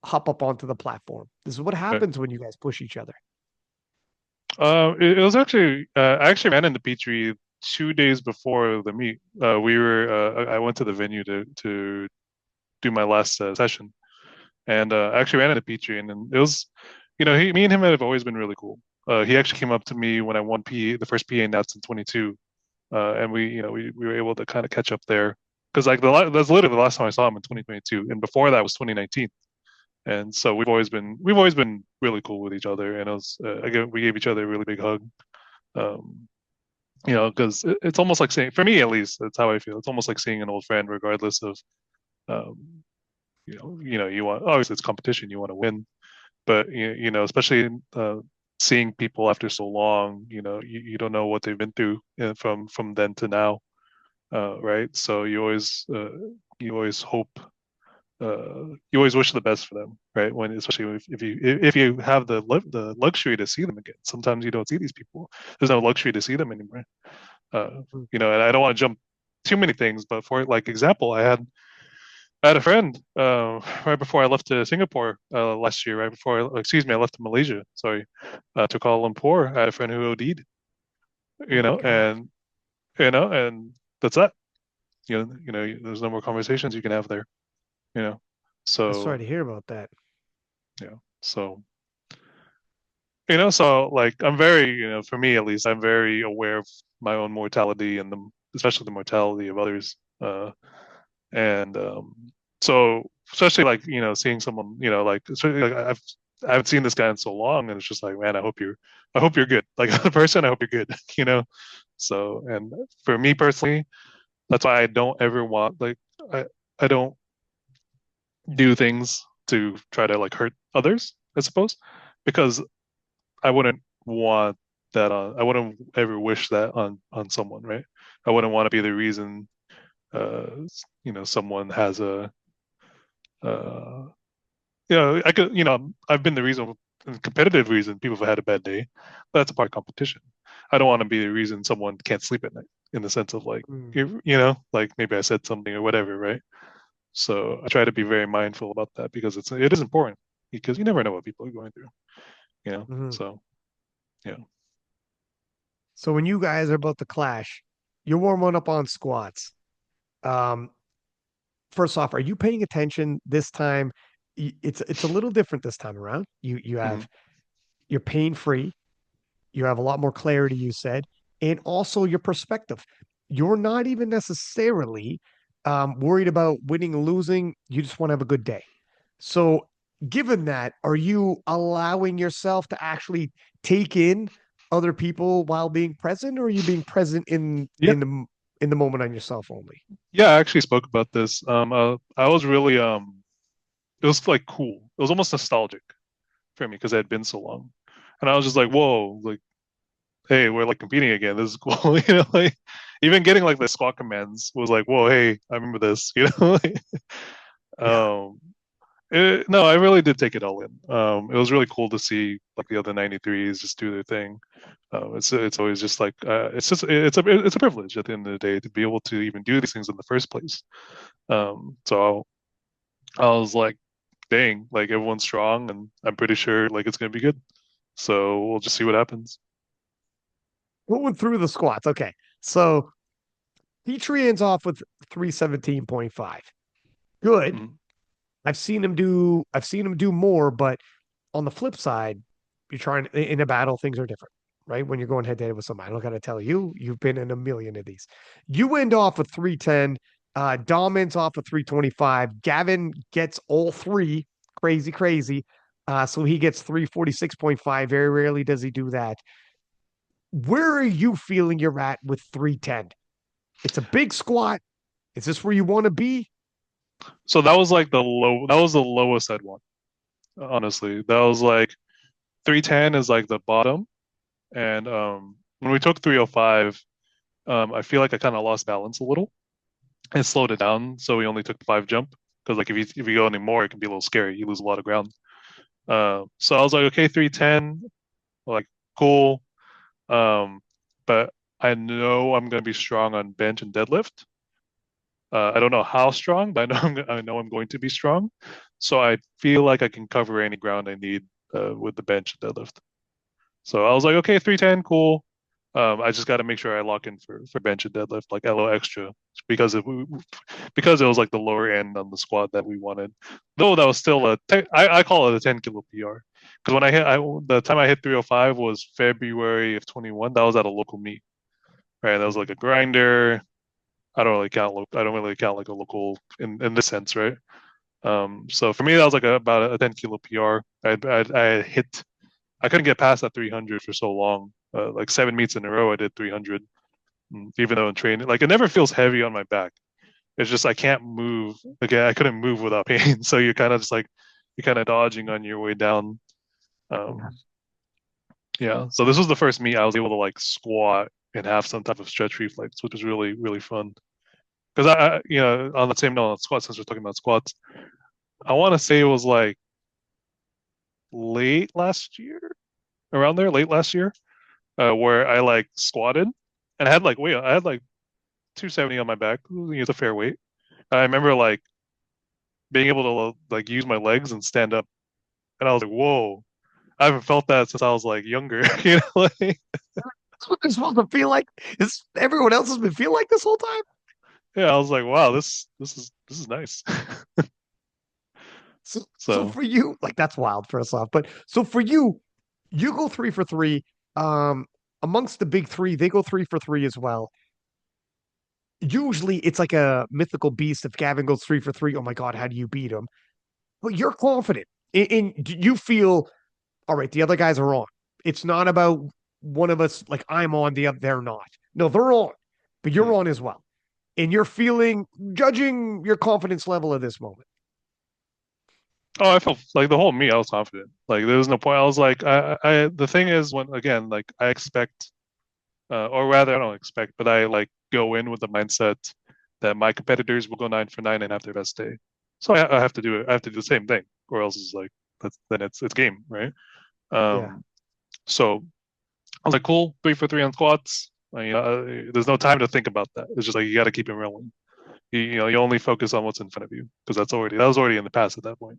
hop up onto the platform. This is what Right. happens when you guys push each other. It was actually I actually ran into Petrie 2 days before the meet. I went to the venue to do my last session, and I actually ran into Petrie, and it was, me and him have always been really cool. He actually came up to me when I won the first PA Nats in 22, and we were able to kind of catch up there because like that's literally the last time I saw him in 2022, and before that was 2019. And so we've always been really cool with each other, and it was again we gave each other a really big hug. Um, because it's almost like seeing, for me at least, that's how I feel. It's almost like seeing an old friend, regardless of, um, you want obviously it's competition, you want to win, but especially seeing people after so long, you don't know what they've been through from then to now, right? So you always hope you always wish the best for them, right? When especially if you have the luxury to see them again. Sometimes you don't see these people. There's no luxury to see them anymore. And I don't want to jump too many things, but for like example, I had a friend right before I left to Singapore last year, right before excuse me, I left to Malaysia. Sorry, to Kuala Lumpur. I had a friend who OD'd, Oh my God. and and that's that. There's no more conversations you can have there. You know, I'm sorry so to hear about that. yeah, so so like I'm very, for me at least, I'm very aware of my own mortality and especially the mortality of others. And so especially like, seeing someone, like, especially like I haven't seen this guy in so long, and it's just like, man, I hope you're good. Like as a person, I hope you're good, you know? So, and for me personally, that's why I don't ever want, like, I don't do things to try to like hurt others, I suppose, because I wouldn't want that on. I wouldn't ever wish that on someone, right? I wouldn't want to be the reason, uh, someone has uh, I could, I've been the reason, competitive reason people have had a bad day. But that's a part of competition. I don't want to be the reason someone can't sleep at night in the sense of like, Mm, like maybe I said something or whatever, right? So I try to be very mindful about that because it is important because you never know what people are going through, mhm. So yeah. So when you guys are about to clash, you're warming up on squats. Um, First off, are you paying attention this time? It's a little different this time around. You Mhm. have you're pain free. You have a lot more clarity, you said, and also your perspective. You're not even necessarily worried about winning or losing. You just want to have a good day. So, given that, are you allowing yourself to actually take in other people while being present, or are you being present Yeah, in the moment on yourself only? yeah, I actually spoke about this. I was really it was like cool. It was almost nostalgic for me because it had been so long. And I was just like, whoa, like, hey, we're like competing again. This is cool. Like even getting like the squat commands was like, whoa, hey, I remember this, Yeah. Um, no, I really did take it all in. It was really cool to see like the other 93s just do their thing. It's always just like it's a privilege at the end of the day to be able to even do these things in the first place. So I was like, dang, like everyone's strong, and I'm pretty sure like it's gonna be good. So we'll just see what happens. Going through the squats. Okay. So Petrie ends off with 317.5. Good. Mhm. I've seen him do more, but on the flip side, you're trying in a battle, things are different, right? When you're going head to head with somebody, I don't got to tell you, you've been in a million of these. You end off with 310. Dom ends off with 325. Gavin gets all three. Crazy, crazy. So he gets 346.5. Very rarely does he do that. Where are you feeling you're at with 310? It's a big squat. Is this where you want to be? So that was like the low. That was the lowest I'd want, honestly. That was like 310 is like the bottom, and when we took 305, I feel like I kind of lost balance a little and slowed it down. So we only took the 5 jump because like if you go any more, it can be a little scary. You lose a lot of ground. So I was like, okay, 310, like cool. But I know I'm gonna be strong on bench and deadlift. I don't know how strong, but I know I'm going to be strong. So I feel like I can cover any ground I need with the bench and deadlift. So I was like, okay, 310, cool. I just got to make sure I lock in for bench and deadlift, like LO extra, because because it was like the lower end on the squat that we wanted. Though that was still I call it a 10 kilo PR. Because when the time I hit 305 was February of 21. That was at a local meet, right? That was like a grinder. I don't really count like a local in this sense, right? So for me, that was like about a 10 kilo PR. I hit I couldn't get past that 300 for so long. Like 7 meets in a row, I did 300. Even though in training, like it never feels heavy on my back. It's just I can't move. Again, I couldn't move without pain. So you're kind of just like you're kind of dodging on your way down. Yeah. Um, yeah. So this was the first meet I was able to like squat and have some type of stretch reflex, which was really really fun. Because on the same note on squats, since we're talking about squats, I want to say it was like late last year, around there, late last year, where I like squatted and I had like 270 on my back. It's a fair weight. I remember like being able to like use my legs and stand up, and I was like, "Whoa!" I haven't felt that since I was like younger. Like, That's what they're supposed to feel like. Is everyone else has been feeling like this whole time? yeah, I was like, "Wow, this is nice." So So for you, like that's wild, first off. But so for you, you go three for three. Um, Amongst the big three, they go three for three as well. Usually it's like a mythical beast. If Gavin goes three for three, oh my God, how do you beat him? But you're confident. You feel, all right, the other guys are on. It's not about one of us, like I'm on, the other, they're not. No, they're on, but you're hmm. on as well. And you're feeling, judging your confidence level at this moment. Oh, I felt like the whole meet, I was confident. Like there was no point. I was like, the thing is when again, like I expect, or rather, I don't expect, but I like go in with the mindset that my competitors will go 9 for 9 and have their best day. So I have to do it. I have to do the same thing, or else it's like then it's game, right? Yeah. Um, so I was like, cool, 3 for 3 on squats. There's no time to think about that. It's just like you got to keep it rolling. You only focus on what's in front of you because that was already in the past at that point.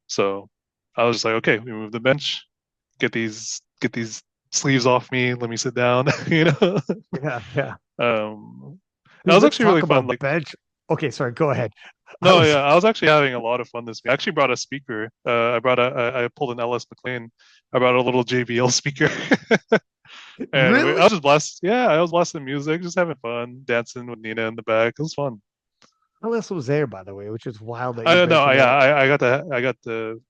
So I was just like, okay, we move the bench, get these sleeves off me, let me sit down, you know. Yeah. Yeah. Um, that Dude, was let's actually talk really fun. about Like, bench. Okay, sorry, go ahead. I no, was yeah, I was actually having a lot of fun this week. I actually brought a speaker. I pulled an LS McLean. I brought a little JBL speaker, and I really. was just blessed. Yeah, I was blasting music, just having fun, dancing with Nina in the back. It was fun. Alice was there, by the way, which is wild that I you don't know. mentioned Yeah, that. I got to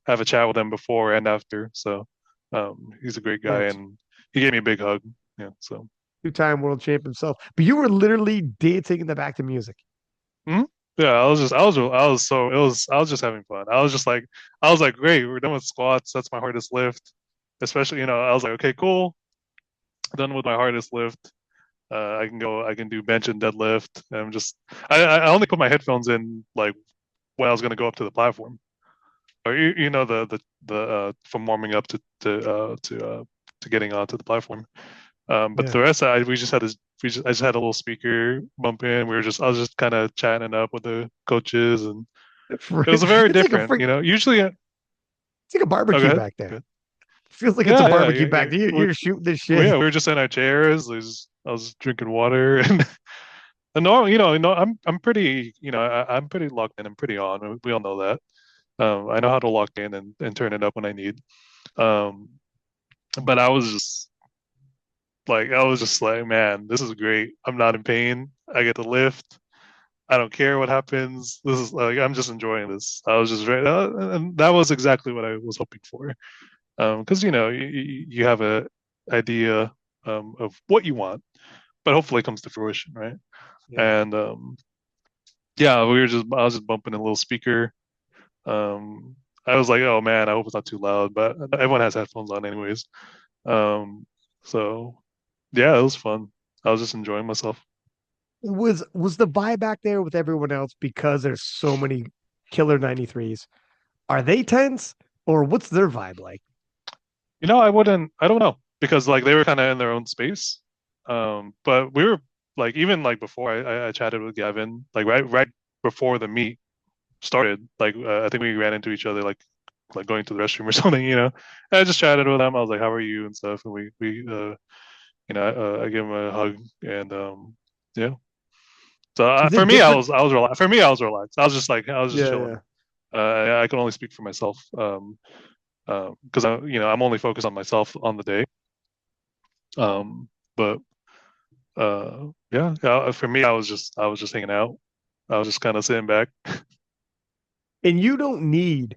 have a chat with him before and after. So, he's a great guy, Bench, and he gave me a big hug. Yeah. So, two-time world champ himself. But you were literally dancing in the back to music. hmm yeah, I was just having fun. I was like, great, we're done with squats. That's my hardest lift. Especially, I was like, okay, cool, done with my hardest lift. I can do bench and deadlift. And I only put my headphones in like when I was gonna go up to the platform. Or the from warming up to getting onto the platform. But Yeah. the rest, I just had a little speaker bump in. I was just kind of chatting it up with the coaches, and it was a very It's like a different. freak. Usually, It's like a oh, go barbecue ahead. back there. Good. Feels like it's a Yeah, yeah, barbecue back there. You're shooting this shit. we were just in our chairs. I was drinking water, and normal, I'm pretty, I'm pretty locked in. I'm pretty on. We all know that. I know how to lock in and turn it up when I need. Um, but I was just like, man, this is great. I'm not in pain. I get to lift. I don't care what happens. This is like I'm just enjoying this. I was just very, and that was exactly what I was hoping for. Because you have a idea of what you want, but hopefully it comes to fruition, right? Yeah. And yeah, I was just bumping a little speaker. Um, I was like, oh man, I hope it's not too loud, but everyone has headphones on anyways. Um, so yeah, it was fun. I was just enjoying myself. Was the vibe back there with everyone else because there's so many killer 93s? Are they tense or what's their vibe like? I don't know because like they were kind of in their own space. But we were like, even like before I chatted with Gavin, like right before the meet started, like I think we ran into each other like going to the restroom or something. And I just chatted with him. I was like, how are you and stuff. And I gave him a hug and, yeah. So Is for it me, different? for me, I was relaxed. I was just Yeah, chilling. yeah. I can only speak for myself. Because I'm only focused on myself on the day. Um, but yeah, yeah. For me, I was just hanging out. I was just kind of sitting back. And you don't need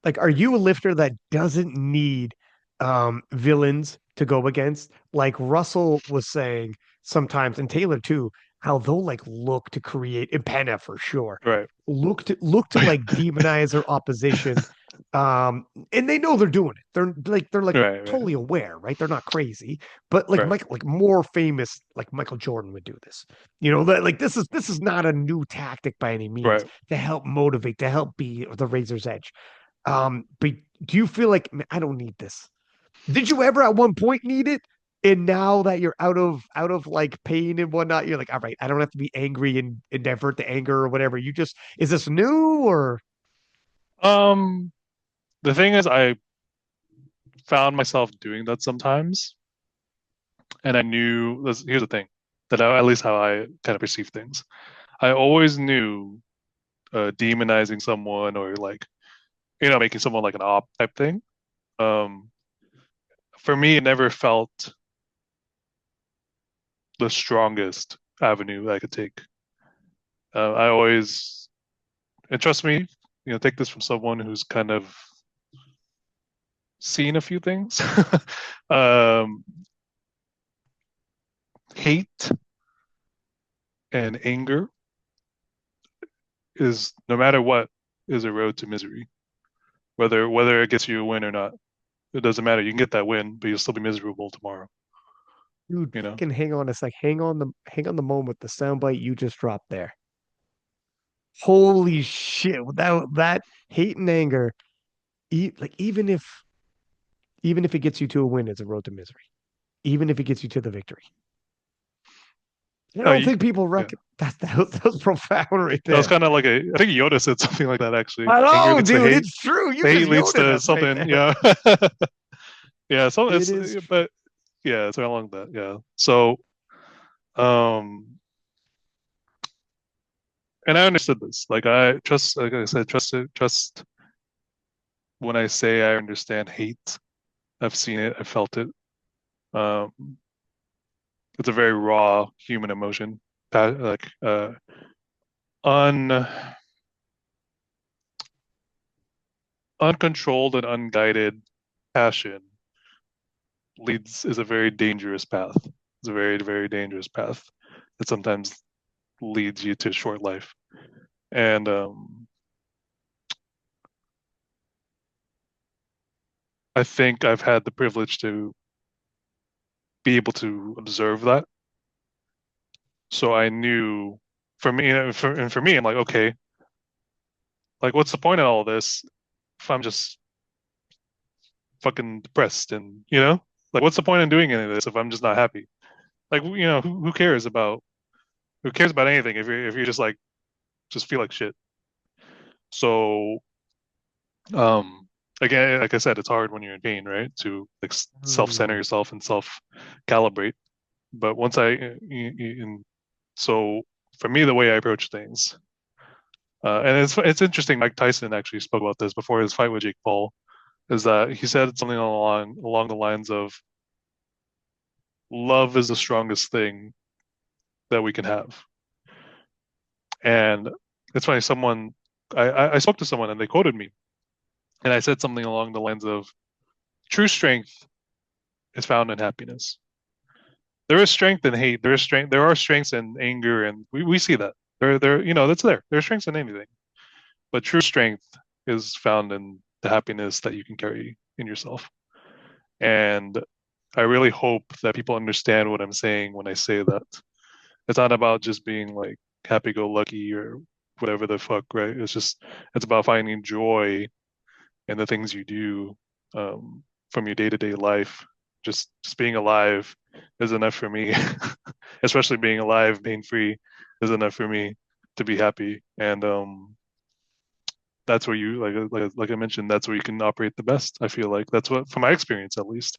like, are you a lifter that doesn't need villains to go against? Like Russell was saying sometimes, and Taylor too, how they'll like look to create, and Penna for sure, Right, look to like demonize their opposition. And they know they're doing it. They're like right, right, totally aware, right? They're not crazy. But like right, Michael, like more famous, like Michael Jordan would do this. That like this is not a new tactic by any means right. to help motivate, to help be the razor's edge. But do you feel like "Man, I don't need this? Did you ever at one point need it? And now that you're out of like pain and whatnot, you're like, all right, I don't have to be angry and divert the anger or whatever. You just is this new or Um, the thing is, I found myself doing that sometimes, and I knew here's the thing at least how I kind of perceive things. I always knew demonizing someone or like making someone like an op type thing. Um, for me, it never felt the strongest avenue I could take. I always, and trust me, take this from someone who's kind of seen a few things. um, Hate and anger is no matter what is a road to misery. whether it gets you a win or not. It doesn't matter. You can get that win, but you'll still be miserable tomorrow. Dude, You know. fucking hang on a sec. Hang on the moment. The soundbite you just dropped there. Holy shit! That hate and anger, like even if it gets you to a win, it's a road to misery. Even if it gets you to the victory, I Oh, don't think people yeah. reckon that was profound right That was there. kind of like I think Yoda said something like that actually. I Anger know, leads to dude. hate. It's true. You The hate just leads yoded to us right something. there. Yeah. Yeah. So It is. but yeah, it's along that. Yeah. So, um, and I understood this. Like I trust, like I said, trust when I say I understand hate. I've seen it. I felt it. Um, it's a very raw human emotion. Like un uncontrolled and unguided passion leads is a very dangerous path. It's a very dangerous path that sometimes leads you to a short life. And I think I've had the privilege to be able to observe that. So I knew for me, and for me, I'm like, okay, like what's the point of all this if I'm just fucking depressed and like what's the point in doing any of this if I'm just not happy? Like who cares about anything if you're just like just feel like shit. So again, like I said, it's hard when you're in pain, right? To like self-center Hmm. yourself and self-calibrate. But once and so for me, the way I approach things, and it's interesting. Mike Tyson actually spoke about this before his fight with Jake Paul. Is that he said something along the lines of love is the strongest thing that we can have. And it's funny, I spoke to someone and they quoted me, and I said something along the lines of true strength is found in happiness. There is strength in hate. There is strength. There are strengths in anger, and we see that. That's there. There are strengths in anything, but true strength is found in the happiness that you can carry in yourself. And I really hope that people understand what I'm saying when I say that. It's not about just being like happy-go-lucky or whatever the fuck, right? It's about finding joy in the things you do from your day-to-day life. Just being alive is enough for me. Especially being alive, pain free, is enough for me to be happy. And that's where you like I mentioned, that's where you can operate the best. I feel like that's what, from my experience at least.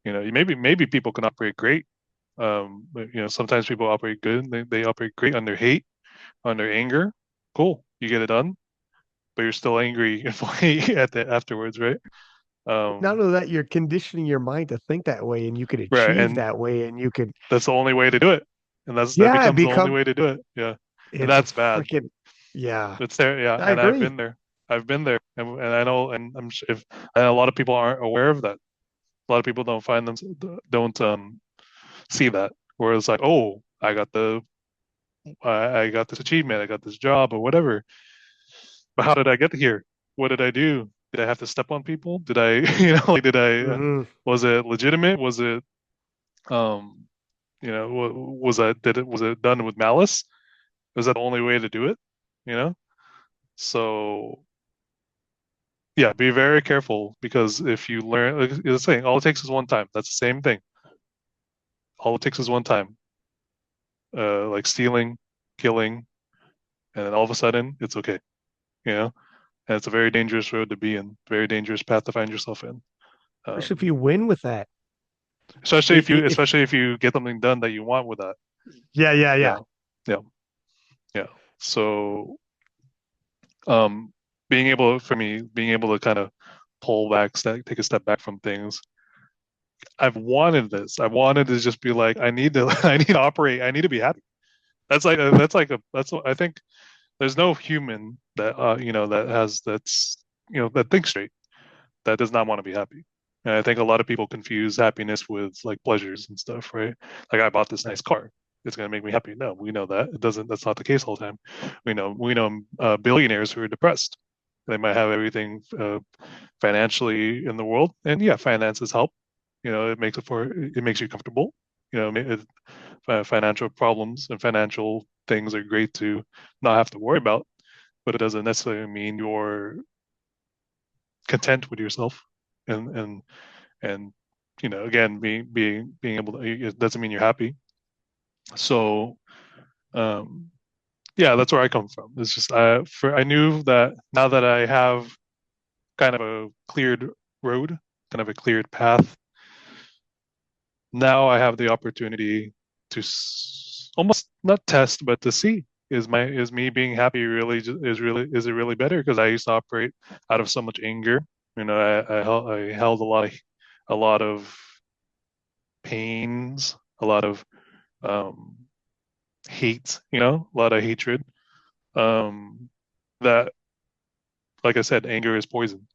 Maybe people can operate great. But sometimes people operate good. They operate great under hate, under anger. Cool, you get it done, but you're still angry at the afterwards, right? Not Um, only that, you're conditioning your mind to think that way, and you could right, achieve and that way, and you could, that's the only way to do it, and that yeah, becomes the only way to do it. Yeah, and it's that's bad. freaking, yeah, It's there, yeah, I and I've agree. been there. I've been there, and I know, and I'm sure if and a lot of people aren't aware of that. A lot of people don't see that. Whereas like, oh, I got this achievement, I got this job or whatever. But how did I get here? What did I do? Did I have to step on people? Did I, like, Hmm. was it legitimate? Was it, um, was it done with malice? Was that the only way to do it? You know? So yeah, be very careful because if you learn, like you're saying, all it takes is one time. That's the same thing. All it takes is one time. Like stealing, killing, and then all of a sudden it's okay. You know? And it's a very dangerous road to be in, very dangerous path to find yourself in. Especially if Um, you win with that. If especially if you get something done that you want with that. yeah, yeah, yeah. Yeah, yeah, yeah. So, um, being able to kind of take a step back from things. I've wanted this. I wanted to just be like, I need to, I need to operate. I need to be happy. I think there's no human that, that thinks straight, that does not want to be happy. And I think a lot of people confuse happiness with like pleasures and stuff, right? Like I bought this nice car. It's going to make me happy. No, we know that it doesn't. That's not the case all the time. We know billionaires who are depressed. They might have everything financially in the world, and yeah, finances help. It makes you comfortable. Financial problems and financial things are great to not have to worry about, but it doesn't necessarily mean you're content with yourself. And and and again, being able to, it doesn't mean you're happy. So um yeah, that's where I come from. It's just I knew that now that I have kind of a cleared road, kind of a cleared path, now I have the opportunity to almost not test, but to see, is me being happy really is it really better? Because I used to operate out of so much anger. I held a lot of pains, a lot of um, hate, a lot of hatred. Um, that, like I said, anger is poison.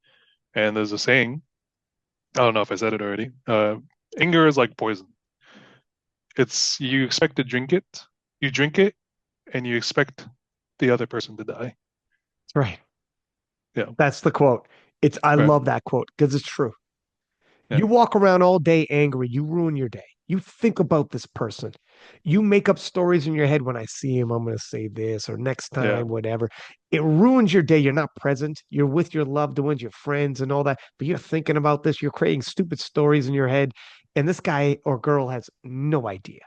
And there's a saying, I don't know if I said it already. Anger is like poison. It's you expect to drink it, you drink it, and you expect the other person to die. Right. Yeah, That's the quote. I right. love that quote because it's true. Yeah, You walk around all day angry, you ruin your day. You think about this person. You make up stories in your head when I see him, I'm going to say this or next yeah, time, whatever. It ruins your day. You're not present. You're with your loved ones, your friends, and all that. But you're thinking about this. You're creating stupid stories in your head. And this guy or girl has no idea.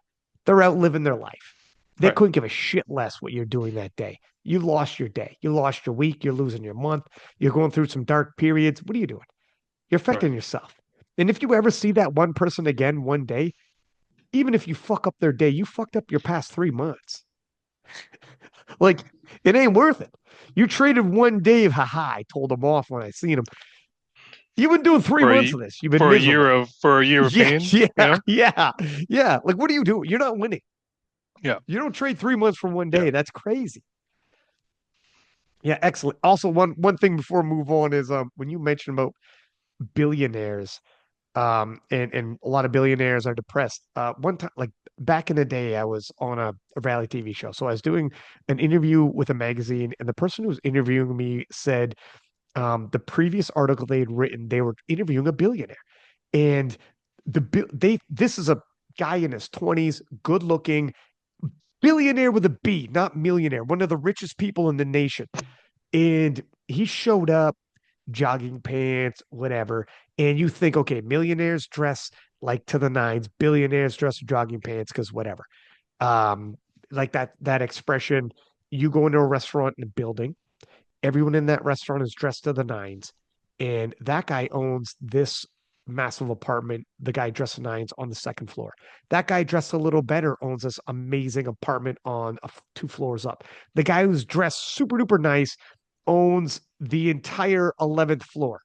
They're out living their life. They right, couldn't give a shit less what you're doing that day. You lost your day. You lost your week. You're losing your month. You're going through some dark periods. What are you doing? You're right. affecting yourself. And if you ever see that one person again one day, even if you fuck up their day, you fucked up your past 3 months. Like, it ain't worth it. You traded one day of haha. I told him off when I seen him. You've been doing three For months of this. You've been for a miserable. year of Yeah, pain. yeah, Yeah, yeah, yeah. Like, what are you doing? You're not winning. yeah, You don't trade 3 months for one yeah. day. That's crazy. Yeah, excellent. Also, one thing before we move on is when you mentioned about billionaires, and a lot of billionaires are depressed. One time, like back in the day, I was on a reality TV show. So I was doing an interview with a magazine, and the person who was interviewing me said the previous article they had written, they were interviewing a billionaire, and this is a guy in his 20s, good looking, billionaire with a B, not millionaire, one of the richest people in the nation. And he showed up jogging pants, whatever. And you think, okay, millionaires dress like to the nines, billionaires dress in jogging pants because whatever. Um, like that expression, you go into a restaurant in a building, everyone in that restaurant is dressed to the nines, and that guy owns this massive apartment. The guy dressed to nines on the second floor. That guy dressed a little better owns this amazing apartment on 2 floors up. The guy who's dressed super duper nice owns the entire 11th floor.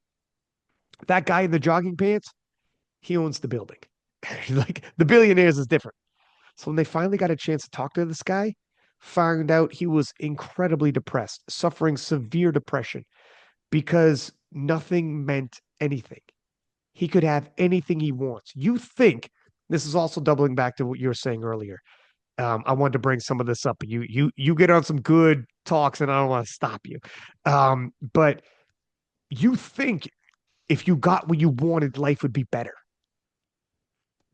That guy in the jogging pants, he owns the building. Like the billionaires is different. So when they finally got a chance to talk to this guy, found out he was incredibly depressed, suffering severe depression because nothing meant anything. He could have anything he wants. You think this is also doubling back to what you were saying earlier. I wanted to bring some of this up, but you get on some good talks, and I don't want to stop you. But you think if you got what you wanted, life would be better.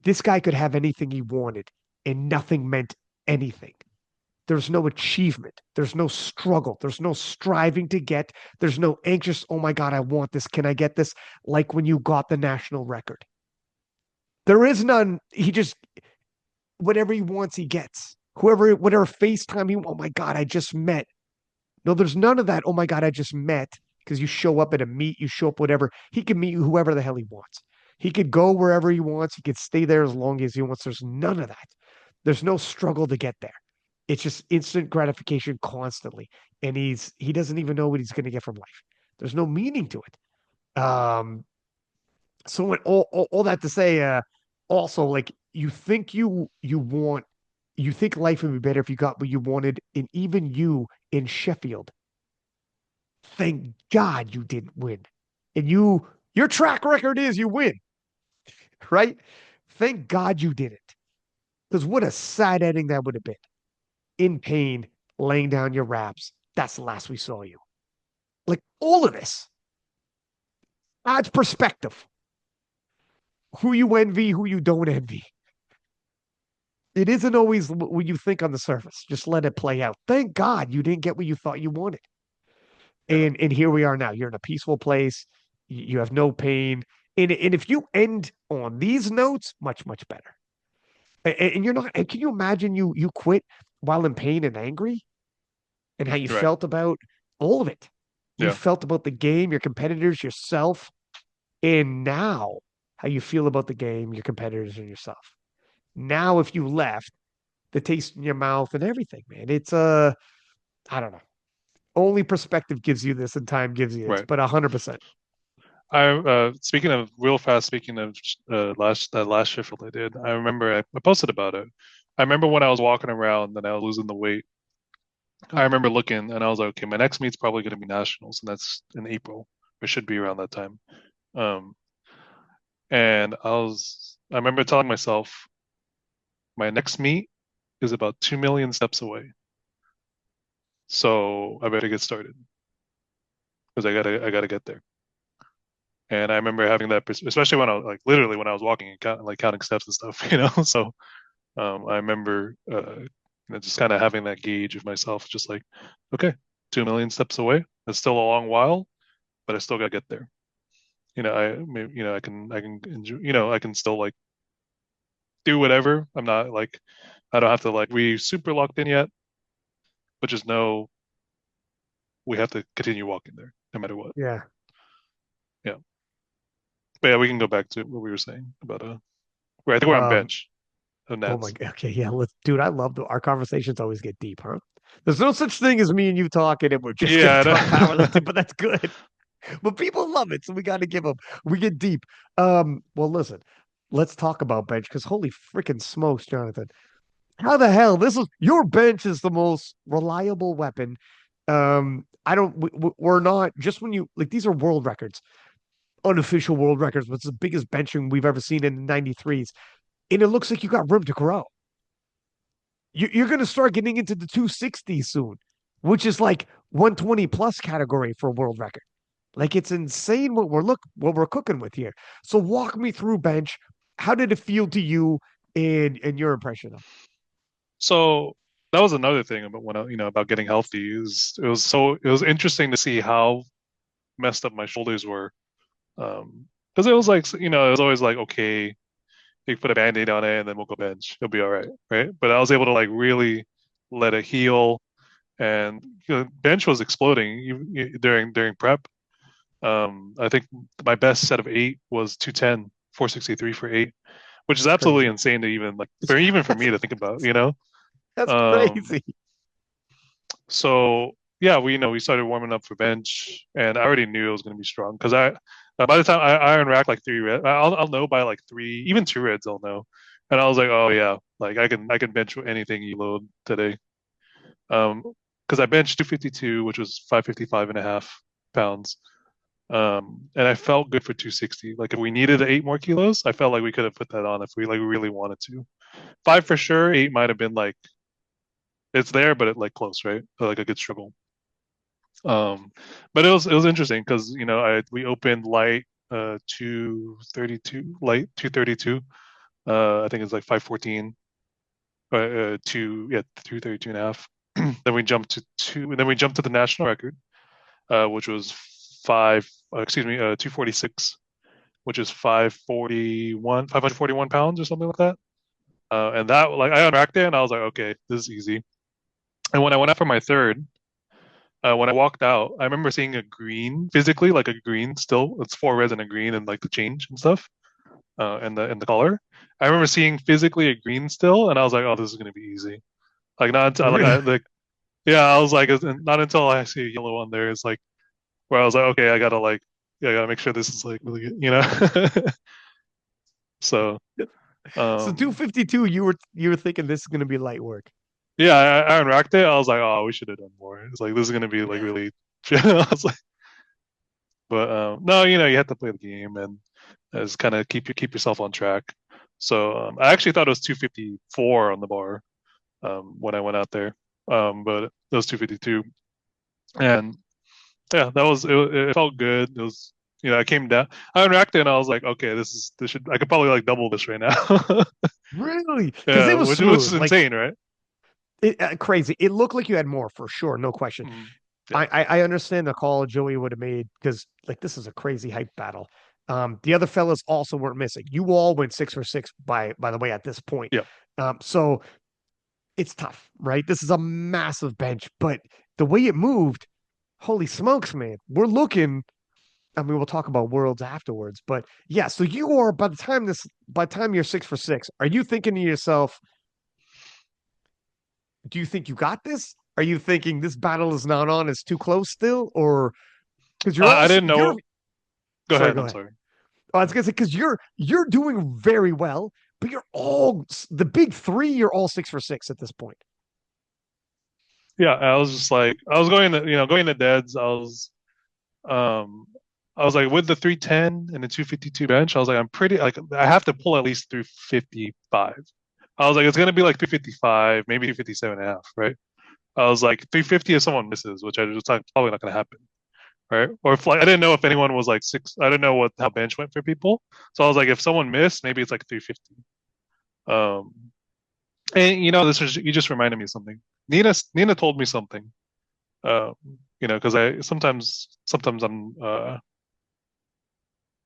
This guy could have anything he wanted, and nothing meant anything. There's no achievement. There's no struggle. There's no striving to get. There's no anxious, oh my God, I want this. Can I get this? Like when you got the national record. There is none. He just, whatever he wants, he gets. Whatever FaceTime he, oh my God, I just met. No, there's none of that. Oh my God, I just met. Because you show up at a meet, you show up, whatever. He can meet whoever the hell he wants. He could go wherever he wants. He could stay there as long as he wants. There's none of that. There's no struggle to get there. It's just instant gratification constantly. And he doesn't even know what he's going to get from life. There's no meaning to it. So all that to say, also like you think life would be better if you got what you wanted, and even you in Sheffield, thank God you didn't win. And your track record is you win, right? Thank God you didn't. Because what a sad ending that would have been. In pain, laying down your wraps. That's the last we saw you. Like all of this adds perspective. Who you envy, who you don't envy. It isn't always what you think on the surface. Just let it play out. Thank God you didn't get what you thought you wanted. Yeah. And here we are now. You're in a peaceful place. You have no pain. And if you end on these notes, much better. And you're not. And can you imagine you quit while in pain and angry, and how you Right. felt about all of it? You Yeah. felt about the game, your competitors, yourself, and now how you feel about the game, your competitors, and yourself. Now, if you left, the taste in your mouth and everything, man. It's I don't know. Only perspective gives you this, and time gives you this, Right. but 100%. I speaking of real fast, speaking of last shift I did, I remember I posted about it. I remember when I was walking around and I was losing the weight. I remember looking and I was like, okay, my next meet's probably going to be nationals, and that's in April. It should be around that time. Um, and I remember telling myself, my next meet is about 2 million steps away, so I better get started because I gotta get there. And I remember having that, especially when I was like literally when I was walking and counting steps and stuff, you know. So I remember just kind of having that gauge of myself, just like, okay, 2 million steps away. That's still a long while, but I still gotta get there. I can enjoy, I can still like do whatever. I'm not like, I don't have to like we super locked in yet, but just know we have to continue walking there no matter what. Yeah. Yeah. But yeah, we can go back to what we were saying about I think we're on Um, bench of oh my Nets. God. Okay. Yeah. Dude, I love our conversations always get deep, huh? There's no such thing as me and you talking and we're just going Yeah, to talk I powerlifting, but that's good. But people love it. So we got to give them, we get deep. Well, listen, let's talk about bench because holy freaking smokes, Jonathan. How the hell? This is your bench is the most reliable weapon. I don't, we're not just when you like these are world records, unofficial world records, but it's the biggest benching we've ever seen in the 93s. And it looks like you got room to grow. You're going to start getting into the 260s soon, which is like 120 plus category for a world record. Like it's insane what we're cooking with here. So walk me through bench. How did it feel to you and your impression of So that was another thing about about getting healthy is it was interesting to see how messed up my shoulders were. Because it was like it was always like okay, you put a band-aid on it and then we'll go bench. It'll be all right, right? But I was able to like really let it heal, and bench was exploding during prep. I think my best set of eight was 210, 463 for eight, which is absolutely crazy? insane to even like for even for me to think about, you know. That's Um, crazy. so yeah, we started warming up for bench, and I already knew it was going to be strong because by the time I iron rack like three red, I'll know by like three, even two reds I'll know, and I was like, oh yeah, like I can bench anything you load today. Um, because I benched 252, which was 555 and a half pounds. And I felt good for 260. Like if we needed 8 more kilos, I felt like we could have put that on if we like really wanted to. Five for sure, eight might have been like it's there, but it like close, right? Like a good struggle. Um, but it was interesting because we opened light 232 light 232. I think it's like 514 two yeah 232 and a half. Then we jumped to two, and then we jumped to the national record, which was five excuse me 246, which is 541 pounds or something like that. And that like I unracked it and I was like, okay, this is easy. And when I went out for my third, when I walked out, I remember seeing a green physically, like a green still. It's four reds and a green and like the change and stuff, and the color. I remember seeing physically a green still, and I was like, oh, this is gonna be easy. Like not until like Really? I like yeah, I was like, not until I see a yellow one there. It's like where I was like, okay, I gotta like yeah, I gotta make sure this is like really good. So So um 252, you were thinking this is going to be light work. yeah, I unracked it. I was like, oh, we should have done more. It's like this is gonna be like Yeah. really. I was like, but no, you have to play the game and as kind of keep yourself on track. So I actually thought it was 254 on the bar when I went out there, but it was 252. And yeah, that was it felt good. It was I came down, I reacted, and I was like, okay, this should I could probably like double this right now. Really? Because it Yeah, was which is smooth, like insane, right? crazy. It looked like you had more for sure, no question. Mhm. Yeah, I understand the call Joey would have made because like this is a crazy hype battle. The other fellas also weren't missing. You all went 6 for 6 by the way at this point. yeah. So it's tough, right? This is a massive bench, but the way it moved, holy smokes, man. We're looking. I mean, we'll talk about worlds afterwards, but yeah. So you are by the time you're 6 for 6, are you thinking to yourself, do you think you got this? Are you thinking this battle is not on? It's too close still, or because you're I also didn't you're know. Go sorry, ahead. go I'm ahead. sorry. Oh, I was gonna say because you're doing very well, but you're all the big three. You're all 6 for 6 at this point. Yeah, I was just like, I was going to, going to Deads. Um, I was like, with the 310 and the 252 bench, I was like, I'm pretty, like, I have to pull at least 355. I was like, it's going to be like 355, maybe 357 and a half, right? I was like, 350 if someone misses, which I just thought probably not going to happen, right? Or if like, I didn't know if anyone was like six, I didn't know how bench went for people. So I was like, if someone missed, maybe it's like 350. Um, and you just reminded me of something. Nina told me something. Um, because I sometimes I'm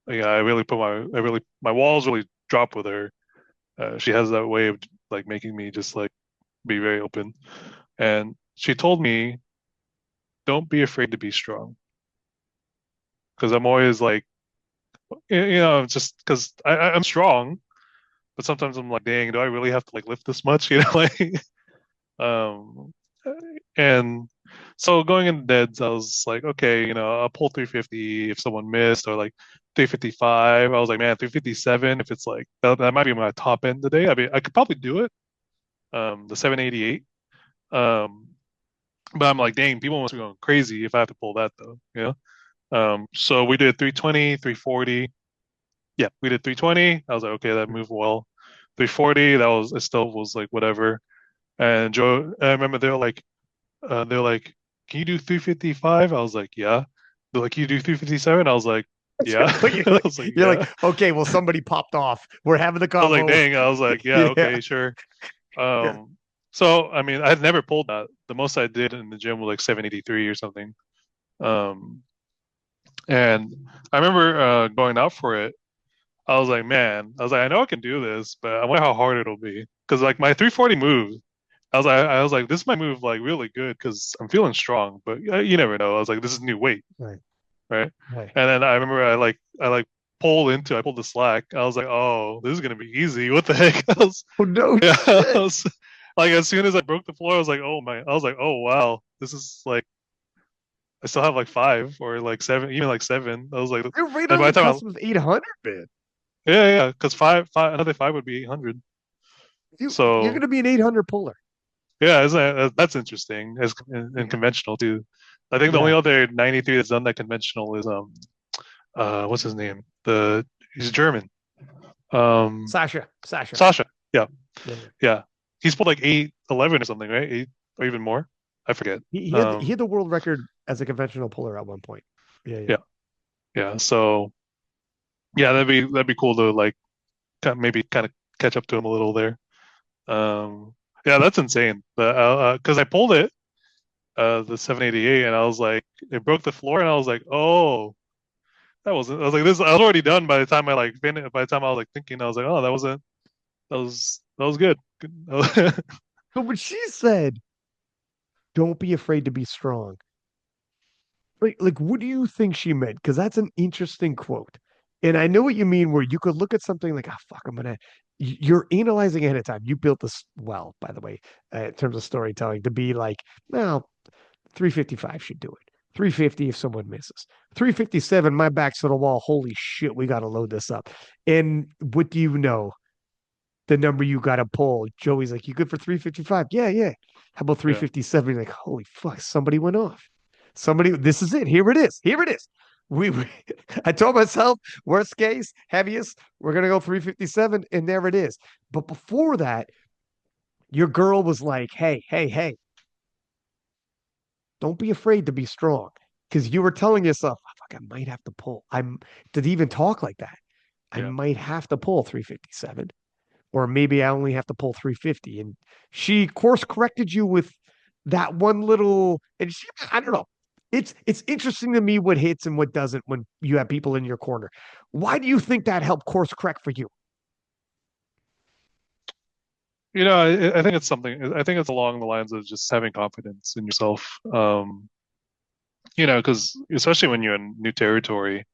yeah, my walls really drop with her. She has that way of like making me just like be very open. And she told me, don't be afraid to be strong. Because I'm always like, just because I'm strong, but sometimes I'm like, dang, do I really have to like lift this much? Like, um, and so going into deads, I was like, okay, I'll pull 350 if someone missed, or like 355. I was like, man, 357, if it's like that might be my top end today. I mean, I could probably do it. The 788. Um, but I'm like, dang, people must be going crazy if I have to pull that though. So we did 320, 340. Yeah, we did 320. I was like, okay, that moved well. 340, it still was like whatever. And I remember they're like, can you do 355? I was like, yeah. They're like, can you do 357? I was like, yeah. I was like, You're yeah. like, okay, well, somebody popped off. We're having the I was like, combo. dang. I was like, yeah, Yeah, okay, sure. yeah. So I mean, I had never pulled that. The most I did in the gym was like 783 or something. Um, and I remember going out for it. I was like, man, I was like, I know I can do this, but I wonder how hard it'll be. Because like my 340 move, I was like, this might move like really good because I'm feeling strong, but you never know. I was like, this is new weight, Right, right? right. And then I remember I pulled the slack. I was like, oh, this is gonna be easy. What the heck? Oh no Yeah, I shit. was like, as soon as I broke the floor, I was like, oh my, I was like, oh wow, this is like, I still have like five or like seven, even like seven. I was like, You're right and on by the the time cusp of 800, man. yeah, because another five would be 800. You're So gonna be an 800 puller. yeah, that's interesting as in Yeah, conventional too. I think the only yeah. other 93 that's done that conventional is what's his name? He's German. Um, Sasha. Sasha. Yeah, Yeah, yeah. yeah. He's pulled like 811 or something, right? Eight or even more. I forget. He had the world record as a conventional puller at one point. Yeah, yeah. Yeah, yeah. So yeah, that'd be cool to like maybe kind of catch up to him a little there. Yeah, that's insane. But because I pulled it, the 788, and I was like, it broke the floor, and I was like, oh, that wasn't. I was like, this. I was already done by the time I like finished. By the time I was like thinking, I was like, oh, that wasn't. That was good. Good. So when she said, "Don't be afraid to be strong," like what do you think she meant? Because that's an interesting quote, and I know what you mean. Where you could look at something like, "Ah, fuck, I'm gonna." You're analyzing ahead of time. You built this well, by the way, in terms of storytelling, to be like, no, 355 should do it. 350 if someone misses. 357, my back's to the wall. Holy shit, we got to load this up. And what do you know? The number you got to pull. Joey's like, you good for 355? Yeah, yeah. How about Yeah. 357? You're like, holy fuck, somebody went off. This is it. Here it is. Here it is. We I told myself, worst case, heaviest, we're going to go 357, and there it is. But before that, your girl was like, hey, hey, hey, don't be afraid to be strong. because you were telling yourself, oh, fuck, I might have to pull. I'm to even talk like that. I Yeah. might have to pull 357, or maybe I only have to pull 350. And she course corrected you with that one little, and she, I don't know. It's interesting to me what hits and what doesn't when you have people in your corner. Why do you think that helped course correct for you? I think it's something, I think it's along the lines of just having confidence in yourself. Because especially when you're in new territory,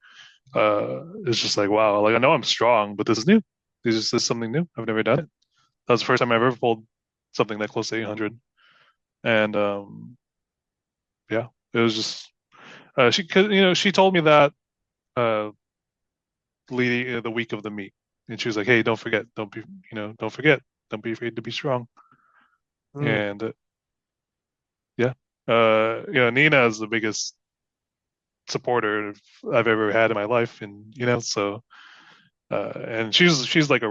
it's just like, wow, like I know I'm strong, but this is new. This is something new. I've never done it. That was the first time I ever pulled something that close to 800. And yeah, it was just, cause, she told me that, uh, leading the week of the meet. And she was like, hey, don't forget, don't forget, don't be afraid to be strong. Mm. And yeah, Nina is the biggest supporter I've ever had in my life, and so and she's like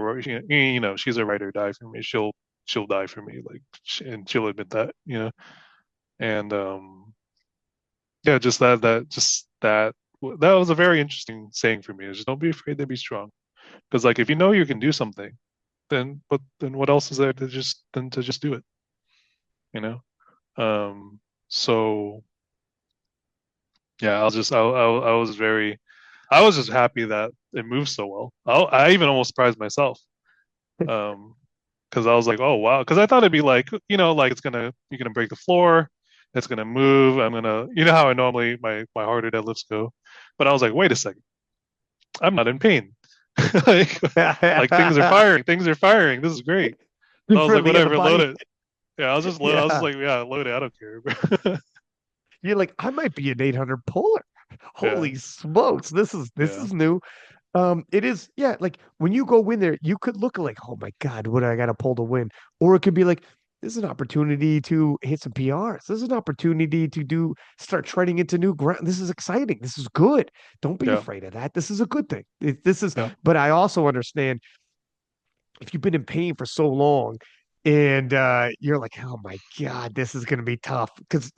she's a ride or die for me. She'll die for me, like, and she'll admit that, and yeah, that was a very interesting saying for me. Is just don't be afraid to be strong, because like if you know you can do something, then what else is there to just do it, you know? So yeah, I was very, I was just happy that it moved so well. I even almost surprised myself. Um, because I was like, oh wow, because I thought it'd be like, like you're gonna break the floor, it's gonna move. I'm gonna, how I normally my harder deadlifts go, but I was like, wait a second, I'm not in pain. like like things are firing. This is great. So I was like, Friendly at the whatever, load body. it. Yeah, I was just Yeah. like, yeah, load it. I don't care. You're like, I might be an 800 puller. Yeah, Holy smokes. This yeah, is new. It is, yeah, like when you go in there, you could look like, oh my God, what do I gotta pull to win? Or it could be like, this is an opportunity to hit some PRs. This is an opportunity to start treading into new ground. This is exciting. This is good. Don't be yeah, afraid of that. This is a good thing. yeah, But I also understand if you've been in pain for so long and you're like, oh my God, this is gonna be tough. Because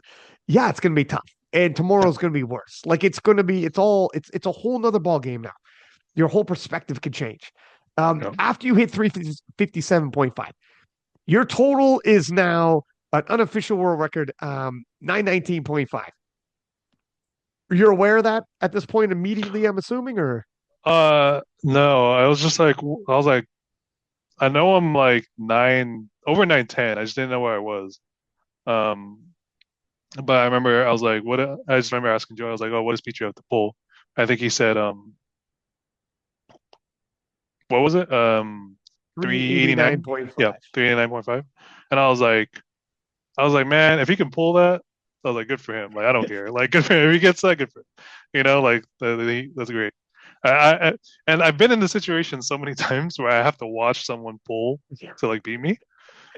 yeah, it's gonna be tough. And yeah, tomorrow's gonna be worse. Like it's gonna be, it's a whole nother ball game now. Your whole perspective could change. yeah. After you hit 357.5, your total is now an unofficial world record, 919.5. You're aware of that at this point immediately, I'm assuming, or No, I was just like, I was like, I know I'm like over 910. I just didn't know where I was. Um, but I remember I was like, what? I just remember asking Joe. I was like, oh, what does Petrie have to pull? I think he said, what was it? 389. Yeah, 389.5. 389.5. And I was like, man, if he can pull that, I was like, good for him. Like, I don't care. Like, good for him. If he gets that, good for him. Like that's great. And I've been in the situation so many times where I have to watch someone pull Yeah. to like beat me.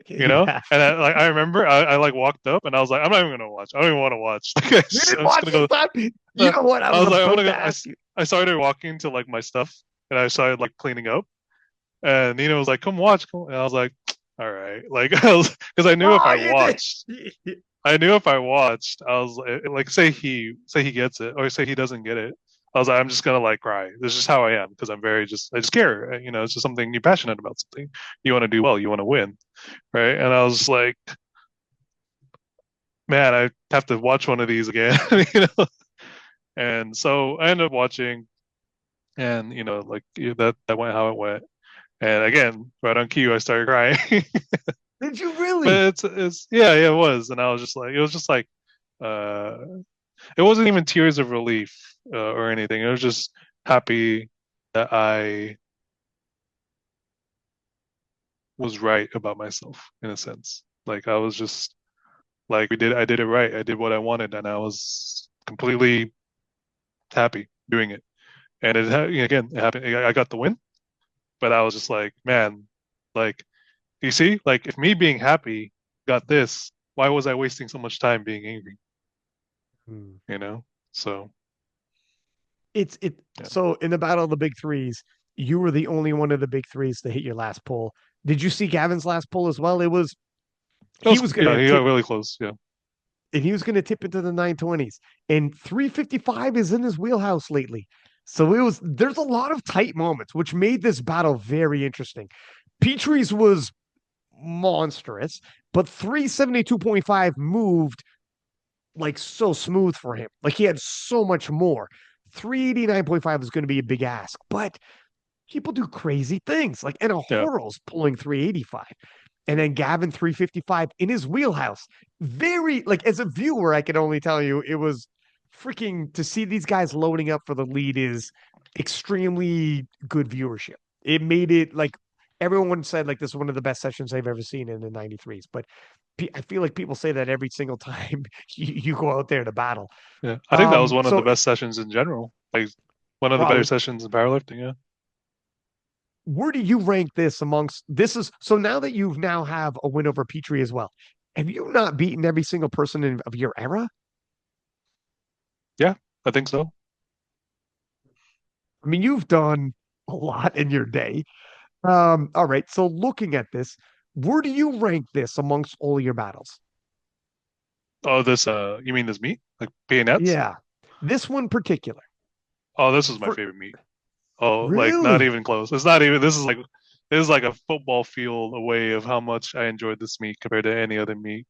Yeah. And I remember I like walked up and I was like, I'm not even gonna watch. I don't even want to watch. You didn't I'm just watch gonna this go. time? You know what? I I was was like, I'm gonna about go. to ask you. I started walking to like my stuff and I started like cleaning up. And Nina was like, come watch. Come. And I was like, all right. Like, because I knew if Oh, I you did. watched, I knew if I watched, I was like, say he gets it or say he doesn't get it. I was like, I'm just gonna like cry. This is just how I am because I just care. It's just something you're passionate about. Something you want to do well. You want to win, right? And I was like, man, I have to watch one of these again, you know. And so I ended up watching, and like that went how it went. And again, right on cue, I started crying. Did you really? But it's yeah, it was, and I was just like, it was just like, uh, it wasn't even tears of relief or anything. It was just happy that I was right about myself in a sense. Like I was just like I did it right. I did what I wanted, and I was completely happy doing it. And again, it happened. I got the win, but I was just like, man, like you see, like if me being happy got this, why was I wasting so much time being angry? Hmm. You know? So It yeah. so in the battle of the big threes, you were the only one of the big threes to hit your last pull. Did you see Gavin's last pull as well? It was That he was was yeah, gonna he got tip really close. Yeah. and he was going to tip into the 920s. And 355 is in his wheelhouse lately. So there's a lot of tight moments, which made this battle very interesting. Petrie's was monstrous, but 372.5 moved like so smooth for him. Like he had so much more. 389.5 is going to be a big ask, but people do crazy things. Like Anna Yeah. Horrell's pulling 385. And then Gavin 355 in his wheelhouse. Very like as a viewer, I can only tell you it was freaking to see these guys loading up for the lead is extremely good viewership. It made it like everyone said like this is one of the best sessions they've ever seen in the 93s. But I feel like people say that every single time you go out there to battle. Yeah. I think that was one of the So best sessions in general. Like one of the better probably sessions in powerlifting. Yeah. where do you rank this amongst this is so now that you've now have a win over Petrie as well, have you not beaten every single person of your era? Yeah, I think so. I mean, you've done a lot in your day. All right. So looking at this, where do you rank this amongst all your battles? Oh, this you mean this meat? Like bayonets? Yeah. This one particular. Oh, this is my For favorite meat. Oh, like not really? even close. It's not even this is like a football field away of how much I enjoyed this meat compared to any other meat.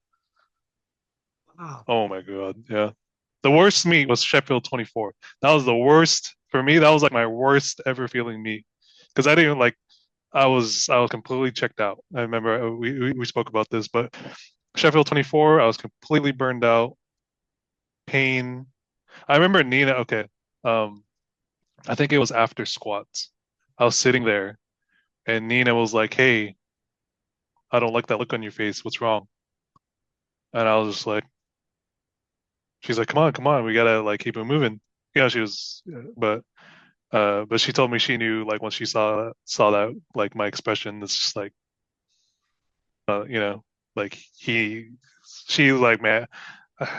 Wow. Oh my God. Yeah. The worst meat was Sheffield 24. That was the worst for me. That was like my worst ever feeling meat. Because I didn't even like I was completely checked out. I remember we spoke about this, but Sheffield 24, I was completely burned out, pain. I remember Nina, okay. Um, I think it was after squats. I was sitting there and Nina was like, "Hey, I don't like that look on your face. What's wrong?" And I was just like, she's like, come on, we gotta like keep it moving." She was, but she told me she knew like when she saw that like my expression, it's just like, you know, like she like, man,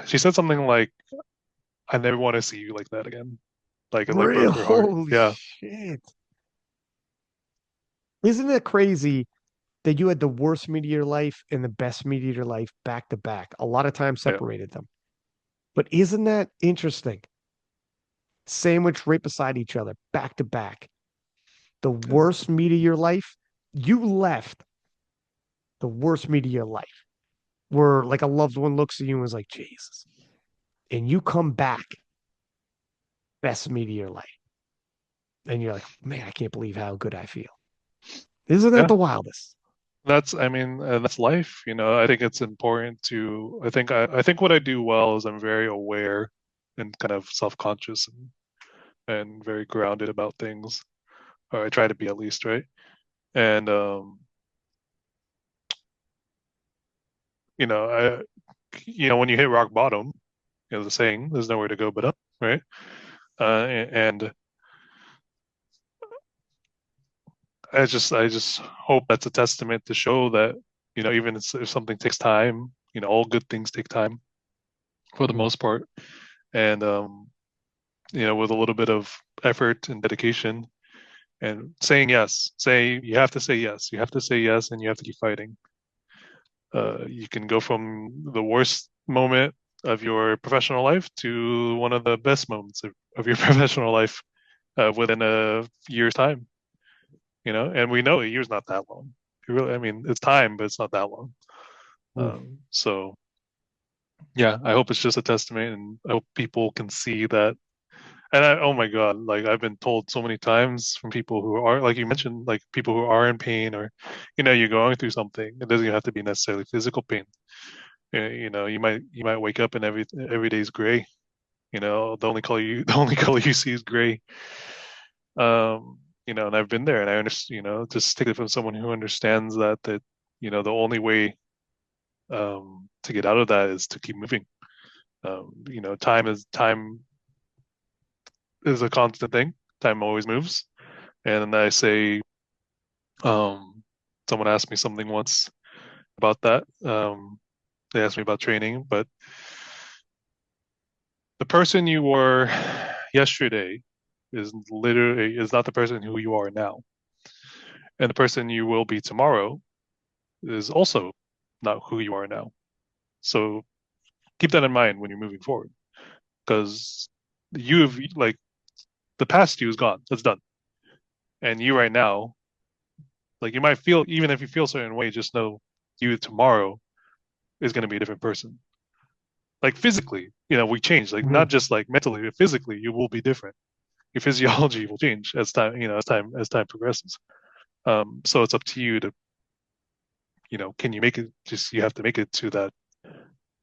she said something like, "I never want to see you like that again." Like it like Real broke her heart. holy Yeah, shit. Isn't it crazy that you had the worst meet of your life and the best meet of your life back to back? A lot of time yeah, separated them. But isn't that interesting? Sandwiched right beside each other, back to back. The worst meet of your life, you left the worst meet of your life, where like a loved one looks at you and was like, Jesus. And you come back, best meet of your life. And you're like, man, I can't believe how good I feel. Isn't that yeah. the wildest? I mean, that's life. I think it's important to. I think what I do well is I'm very aware and kind of self-conscious and very grounded about things, or I try to be at least, right? And I, when you hit rock bottom, the saying, "There's nowhere to go but up," right? And I just hope that's a testament to show that, even if something takes time, all good things take time for the Mhm. most part. And with a little bit of effort and dedication and saying yes, you have to say yes. You have to say yes, and you have to keep fighting. You can go from the worst moment of your professional life to one of the best moments of your professional life within a year's time. And we know a year's not that long. I mean, it's time, but it's not that long. Oof. So yeah, I hope it's just a testament, and I hope people can see that. And oh my God, like I've been told so many times from people who are, like you mentioned, like people who are in pain, or you're going through something. It doesn't even have to be necessarily physical pain. You might wake up and every day's gray. The only color you the only color you see is gray. And I've been there, and I understand. Just take it from someone who understands the only way to get out of that is to keep moving. Time is a constant thing. Time always moves. And I say, um, someone asked me something once about that. They asked me about training, but the person you were yesterday is not the person who you are now, and the person you will be tomorrow is also not who you are now. So keep that in mind when you're moving forward, because you've like the past you is gone. It's done. And you right now, like you might feel, even if you feel a certain way, just know you tomorrow is going to be a different person. Like physically, we change, like Mhm. not just like mentally, but physically, you will be different. Your physiology will change as time, as time progresses. So it's up to you to, can you make it? Just you have to make it to that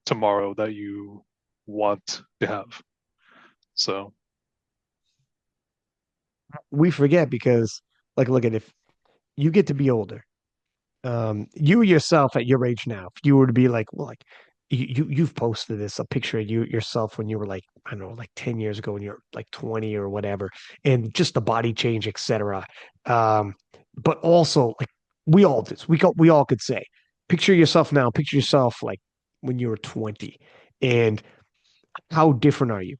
tomorrow that you want to have. So We forget because, like, look at if you get to be older, you yourself at your age now, if you were to be like, well, like you've posted this a picture of you yourself when you were like, I don't know, like 10 years ago when you're like 20 or whatever, and just the body change, etc. But also like we all could say, picture yourself now, picture yourself like when you were 20, and how different are you?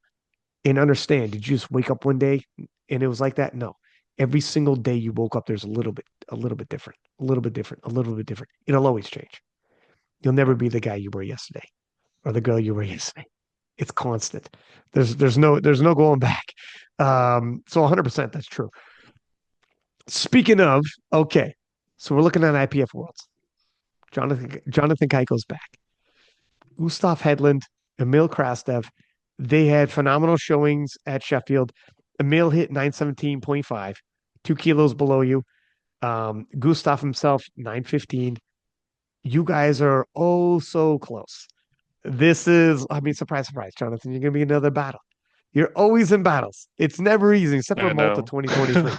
And understand, did you just wake up one day and it was like that? No. Every single day you woke up, there's a little bit different, a little bit different, a little bit different. It'll always change. You'll never yeah, be the guy you were yesterday or the girl you were yesterday. It's constant. There's no going back. So 100% that's true. Speaking of, okay, so we're looking at IPF Worlds. Jonathan Keiko's back. Gustav Hedlund, Emil Krastev. They had phenomenal showings at Sheffield. Emil hit 917.5, 2 kilos below you. Gustav himself, 915. You guys are oh so close. This is, I mean, surprise, surprise, Jonathan, you're going to be another battle. You're always in battles. It's never easy, except for I Malta know. 2023.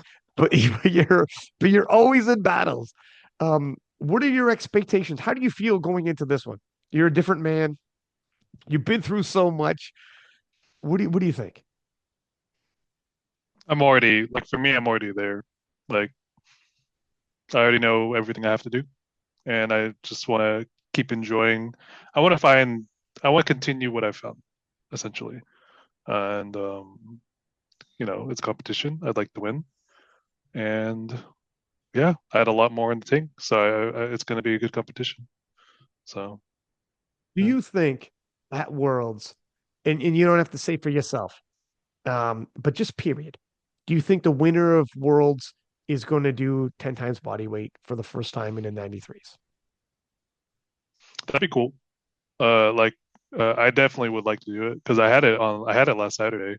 But you're always in battles. What are your expectations? How do you feel going into this one? You're a different man. You've been through so much. What do you think? I'm already like for me, I'm already there. Like I already know everything I have to do, and I just want to keep enjoying. I want to find. I want to continue what I found, essentially. And it's competition. I'd like to win, and yeah, I had a lot more in the tank, so it's going to be a good competition. So Do yeah, you think at Worlds, and you don't have to say for yourself, but just period. Do you think the winner of Worlds is going to do 10 times body weight for the first time in the 93s? that'd be cool. Like I definitely would like to do it because I had it last Saturday.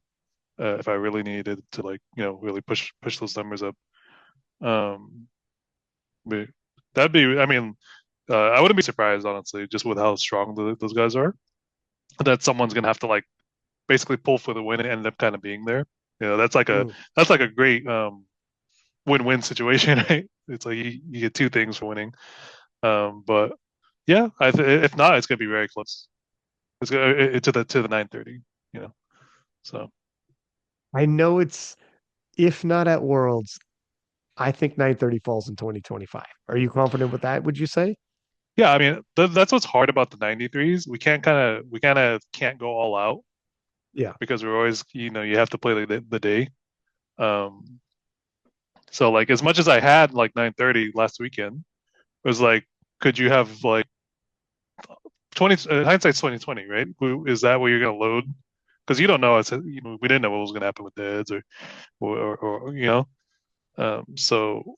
If I really needed to, like, really push those numbers up. Um, but that'd be. I mean, I wouldn't be surprised, honestly, just with how strong those guys are, that someone's gonna have to like basically pull for the win and end up kind of being there. Mm. That's like a great win-win situation, right? It's like you get two things for winning. But yeah, if not, it's gonna be very close. It's gonna to the 9:30, you know. So I know it's, if not at Worlds, I think 930 falls in 2025. Are you confident with that, would you say? yeah, I mean that's what's hard about the 93s. We kind of can't go all out Yeah. because we're always, you have to play the day. Um, so like as much as I had like 9:30 last weekend, it was like, could you have like 20 hindsight's 2020, right? Is that what you're gonna load? Because you don't know. We didn't know what was gonna happen with Deads or. So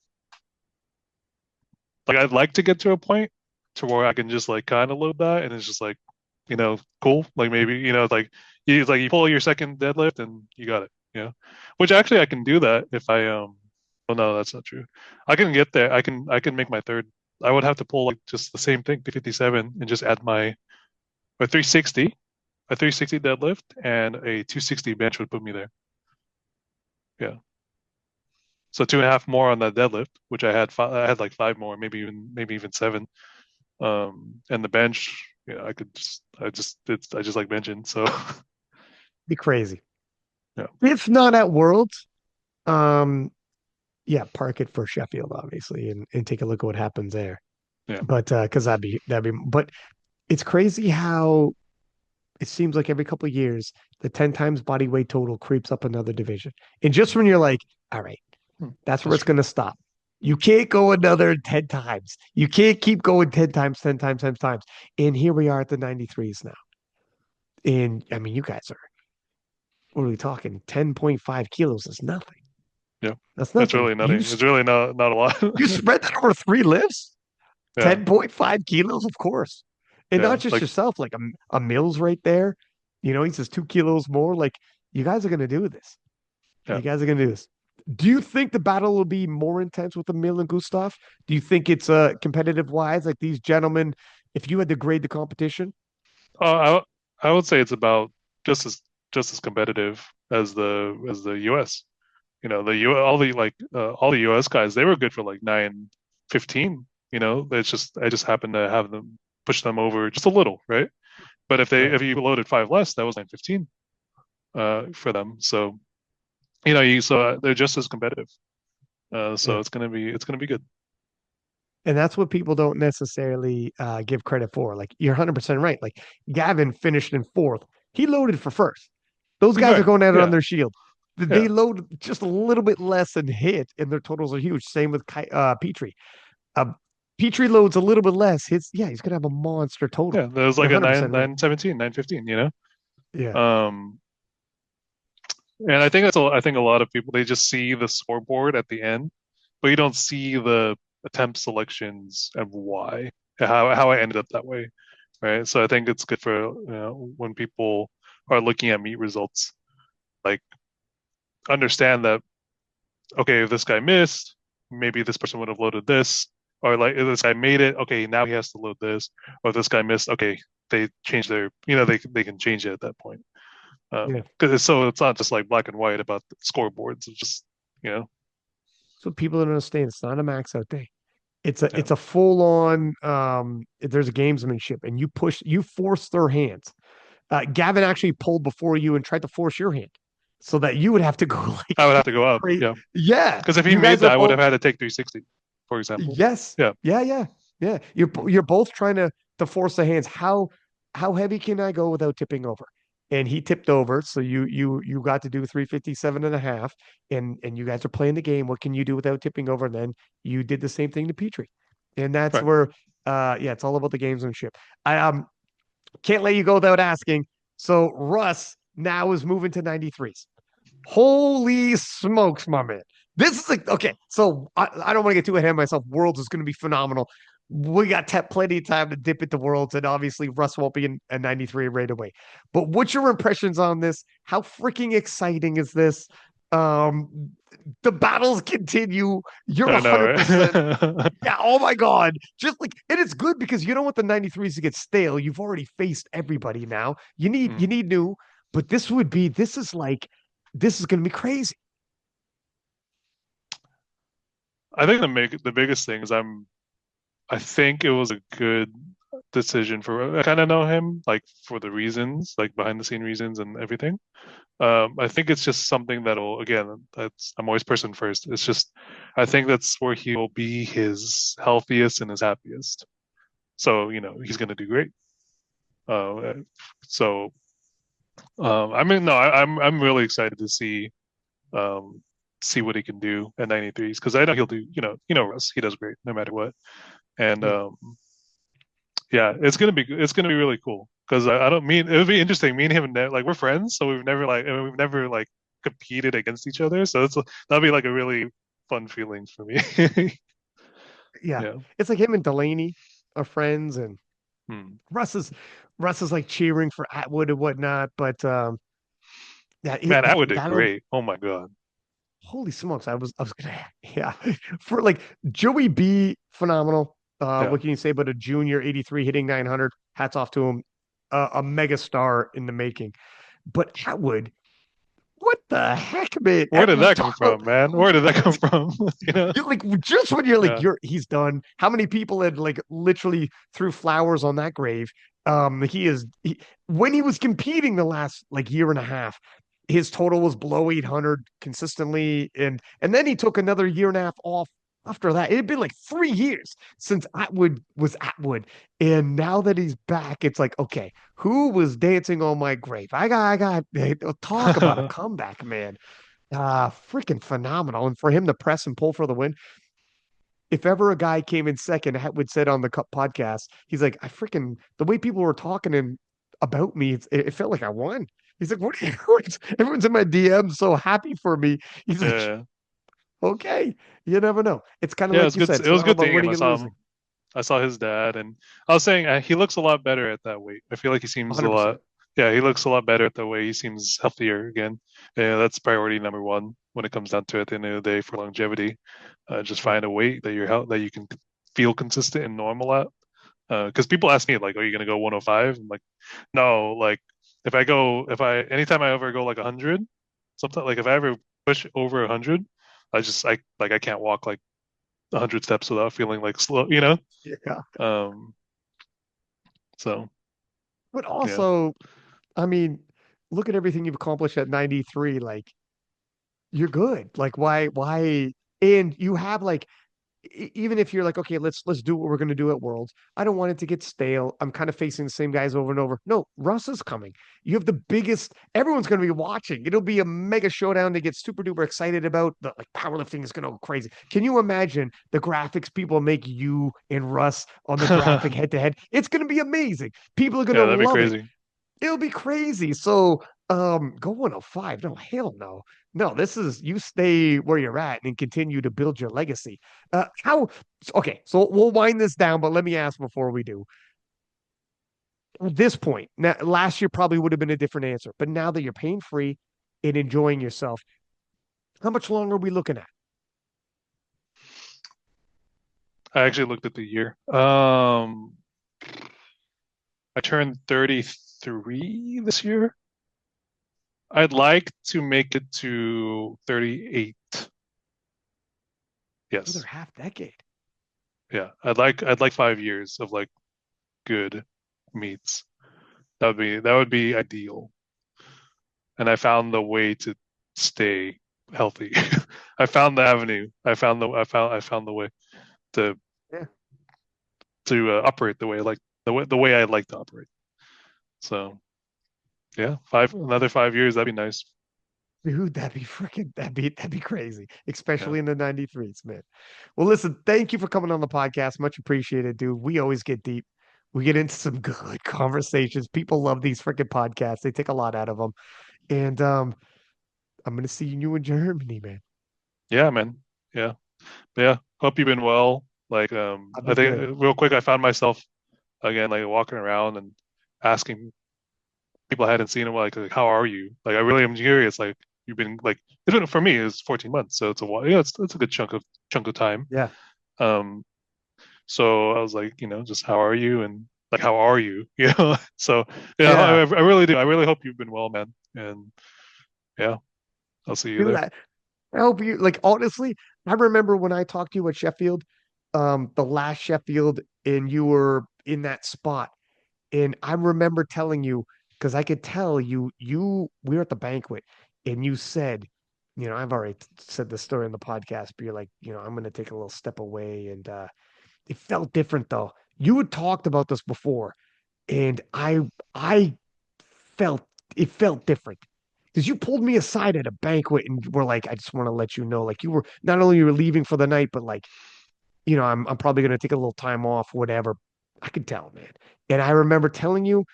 like I'd like to get to a point to where I can just like kind of load that, and it's just like, cool. Like maybe you pull your second deadlift and you got it. Which actually I can do that if I. Well, no, that's not true. I can get there. I can make my third. I would have to pull like just the same thing, 57, and just add my 360, a 360 deadlift, and a 260 bench would put me there. Yeah. So two and a half more on that deadlift, which I had like five more, maybe even seven. And the bench, I just like benching. So Be crazy. yeah, If not at Worlds, um, yeah, park it for Sheffield, obviously, and take a look at what happens there. yeah. But because but it's crazy how it seems like every couple of years the 10 times body weight total creeps up another division. And just when you're like, all right, that's where That's it's true. going to stop. You can't go another 10 times. You can't keep going 10 times, 10 times, 10 times. And here we are at the 93s now. And I mean, you guys are, what are we talking? 10.5 kilos is nothing. Yeah. That's It's nothing. really nothing. It's really not a lot. You spread that over three lifts, Yeah. 10.5 kilos, of course. And not Yeah. just Like, yourself, like a Mills right there. He says 2 kilos more. Like, you guys are going to do this. yeah. You guys are going to do this. Do you think the battle will be more intense with Emil and Gustav? Do you think it's competitive wise? Like these gentlemen, if you had to grade the competition, I would say it's about just as just as competitive as the US. The U all the US guys, they were good for like 9:15. It's just I just happened to have them push them over just a little, right? But right? if you loaded five less, that was 9:15 for them. So they're just as competitive. So Yeah. it's gonna be good. And that's what people don't necessarily give credit for. Like you're 100% right. Like Gavin finished in fourth. He loaded for first. Those guys are Right. going at it on Yeah. their shield. They Yeah. load just a little bit less and hit, and their totals are huge. Same with Petrie. Uh, Petrie loads a little bit less. He's gonna have a monster total. Yeah. There was You're like a 100% right. 9:17, 9:15. Yeah, Um, and I think a lot of people they just see the scoreboard at the end, but you don't see the attempt selections and why, how I ended up that way, right? So I think it's good for when people are looking at meet results, like understand that okay, if this guy missed, maybe this person would have loaded this, or like if this guy made it, okay, now he has to load this, or if this guy missed, okay, they change their, they can change it at that point. yeah. Because it's not just like black and white about the scoreboards. It's just, you know, So people don't understand. It's not a max out day. It's a yeah. it's a full on. There's a gamesmanship, and you force their hands. Gavin actually pulled before you and tried to force your hand, so that you would have to go I like would have to go up. crazy. Yeah. Yeah, Because if he you made guys that, are I would both. have had to take 360, for example. Yes. Yeah. Yeah, yeah, yeah. You're both trying to force the hands. How heavy can I go without tipping over? And he tipped over, so you got to do 357 and a half, and you guys are playing the game. What can you do without tipping over? And then you did the same thing to Petrie. And that's Right. where yeah, it's all about the gamesmanship. I can't let you go without asking. So Russ now is moving to 93s. Holy smokes, my man. This is like, okay. So I don't want to get too ahead of myself. Worlds is going to be phenomenal. We got plenty of time to dip into Worlds, and obviously Russ won't be in a 93 right away. But what's your impressions on this? How freaking exciting is this? Um, the battles continue. You're I know, 100%. right? Yeah, oh my God. Just like, and it's good because you don't want the 93s to get stale. You've already faced everybody now. You need you Mm. need new, but this is gonna be crazy. I think the biggest thing is I think it was a good decision for I kind of know him like for the reasons like behind the scene reasons and everything. I think it's just something that'll again that's I'm always person first. It's just I think that's where he'll be his healthiest and his happiest. So he's gonna do great. Uh, so I mean no I'm really excited to um see what he can do at 93s because I know he'll do Russ he does great no matter what and Yeah. yeah, it's gonna be really cool because I don't mean it would be interesting. Me and him, like we're friends, so we've never like competed against each other. So that'll be like a really fun feeling for me. Yeah. Yeah. It's like him and Delaney are friends, and Hmm. Russ is Russ is like cheering for Atwood and whatnot. But yeah, Man, I would do that'll great. Oh my God. holy smokes. I was gonna yeah. For like Joey B, phenomenal. Yeah. What can you say about a junior 83 hitting 900? Hats off to him. A mega star in the making. But Atwood, what the heck, man? Where did that come Talk about from, man? Where did that come from? you like just when you're like Yeah. he's done. How many people had like literally threw flowers on that grave? When he was competing the last like year and a half, his total was below 800 consistently, and then he took another year and a half off. After that, it had been like 3 years since Atwood was Atwood, and now that he's back, it's like, okay, who was dancing on my grave? I got. Talk about a comeback, man. Freaking phenomenal. And for him to press and pull for the win, if ever a guy came in second, Hetwood said on the podcast, he's like, I freaking, the way people were talking and about me. It felt like I won. He's like, what are you doing? Everyone's in my DM so happy for me. He's like, Yeah. okay, you never know. It's kind of Yeah, like you said, it it's was not good about seeing him. winning and losing. I saw his dad, and I was saying he looks a lot better at that weight. I feel like he seems a lot. 100%. Yeah, he looks a lot better at the way. He seems healthier again. Yeah, that's priority number one when it comes down to it. At the end of the day, for longevity, just Yeah. find a weight that you can feel consistent and normal at. Because people ask me like, "Are you gonna go 105?" I'm like, no. Like, if I anytime I ever go like 100, something like if I ever push over 100, I can't walk like 100 steps without feeling like slow, you know? Yeah. Um, so But yeah. also, I mean, look at everything you've accomplished at 93. Like, you're good. Like, why? And you have like, even if you're like, okay, let's do what we're gonna do at Worlds. I don't want it to get stale. I'm kind of facing the same guys over and over. No, Russ is coming. You have the biggest. Everyone's gonna be watching. It'll be a mega showdown to get super duper excited about. The like powerlifting is gonna go crazy. Can you imagine the graphics people make you and Russ on the graphic Yeah, head to head? It's gonna be amazing. People are gonna that'd be love it. crazy. It'll be crazy. So, go 105. No, hell no. No, this is you stay where you're at and continue to build your legacy. How okay, so we'll wind this down, but let me ask before we do. At this point, now last year probably would have been a different answer, but now that you're pain free and enjoying yourself, how much longer are we looking at? I actually looked at the year. I turned 33 this year. I'd like to make it to 38. Another Yes. half decade. Yeah. I'd like 5 years of like good meets. That would be ideal. And I found the way to stay healthy. I found the avenue. I found the way to Yeah. operate the way the way I'd like to operate. So yeah, another 5 years, that'd be nice. Dude, that'd be crazy, Yeah. especially in the 93s, man. Well, listen, thank you for coming on the podcast. Much appreciated, dude. We always get deep. We get into some good conversations. People love these freaking podcasts. They take a lot out of them. And I'm gonna see you in Germany, man. Yeah, man. Yeah. Yeah. Hope you've been well. Like, I've I been think good. real quick, I found myself again, like walking around and asking people I hadn't seen them, like, how are you? Like, I really am curious. Like, you've been like, it's been for me, it's 14 months, so it's a while. Yeah, it's a good chunk of time. Yeah. Um, so I was like, just how are you? And like, how are you? So yeah, Yeah. I really do. I really hope you've been well, man. And yeah, I'll see you Dude, there. I hope you like honestly, I remember when I talked to you at Sheffield, the last Sheffield, and you were in that spot. And I remember telling you, because I could tell we were at the banquet and you said, I've already said this story in the podcast, but you're like, I'm going to take a little step away. And it felt different though. You had talked about this before, and I felt it felt different. Because you pulled me aside at a banquet and were like, I just want to let you know, like you were not only you were leaving for the night, but like, I'm probably gonna take a little time off, whatever. I could tell, man. And I remember telling you,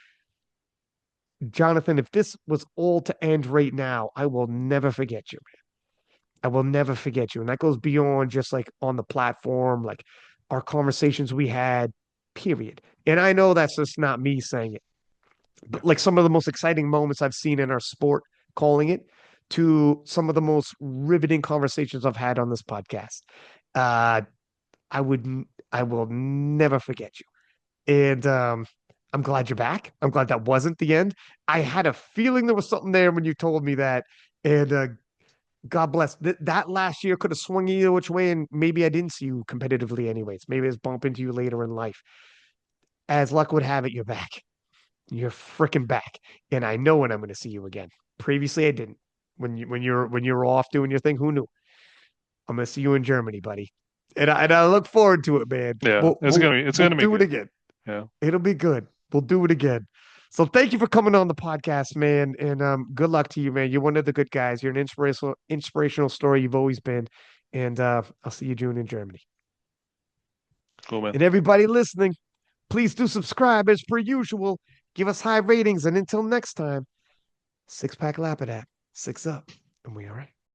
Jonathan, if this was all to end right now, I will never forget you. I will never forget you. And that goes beyond just like on the platform, like our conversations we had, period. And I know that's just not me saying it, Yeah. but like some of the most exciting moments I've seen in our sport, calling it, to some of the most riveting conversations I've had on this podcast. Uh, I would, I will never forget you. And I'm glad you're back. I'm glad that wasn't the end. I had a feeling there was something there when you told me that. And God bless. That last year could have swung either which way, and maybe I didn't see you competitively anyways. Maybe I was bump into you later in life. As luck would have it, you're back. You're freaking back. And I know when I'm going to see you again. Previously, I didn't. When you're off doing your thing, who knew? I'm going to see you in Germany, buddy. And I look forward to it, man. Yeah, it's We'll gonna be do it good. again. Yeah. It'll be good. We'll do it again. So thank you for coming on the podcast, man. And good luck to you, man. You're one of the good guys. You're an inspirational story. You've always been. And I'll see you June in Germany. Cool, man. And everybody listening, please do subscribe as per usual. Give us high ratings. And until next time, six pack Lapadat, six up, and we all right.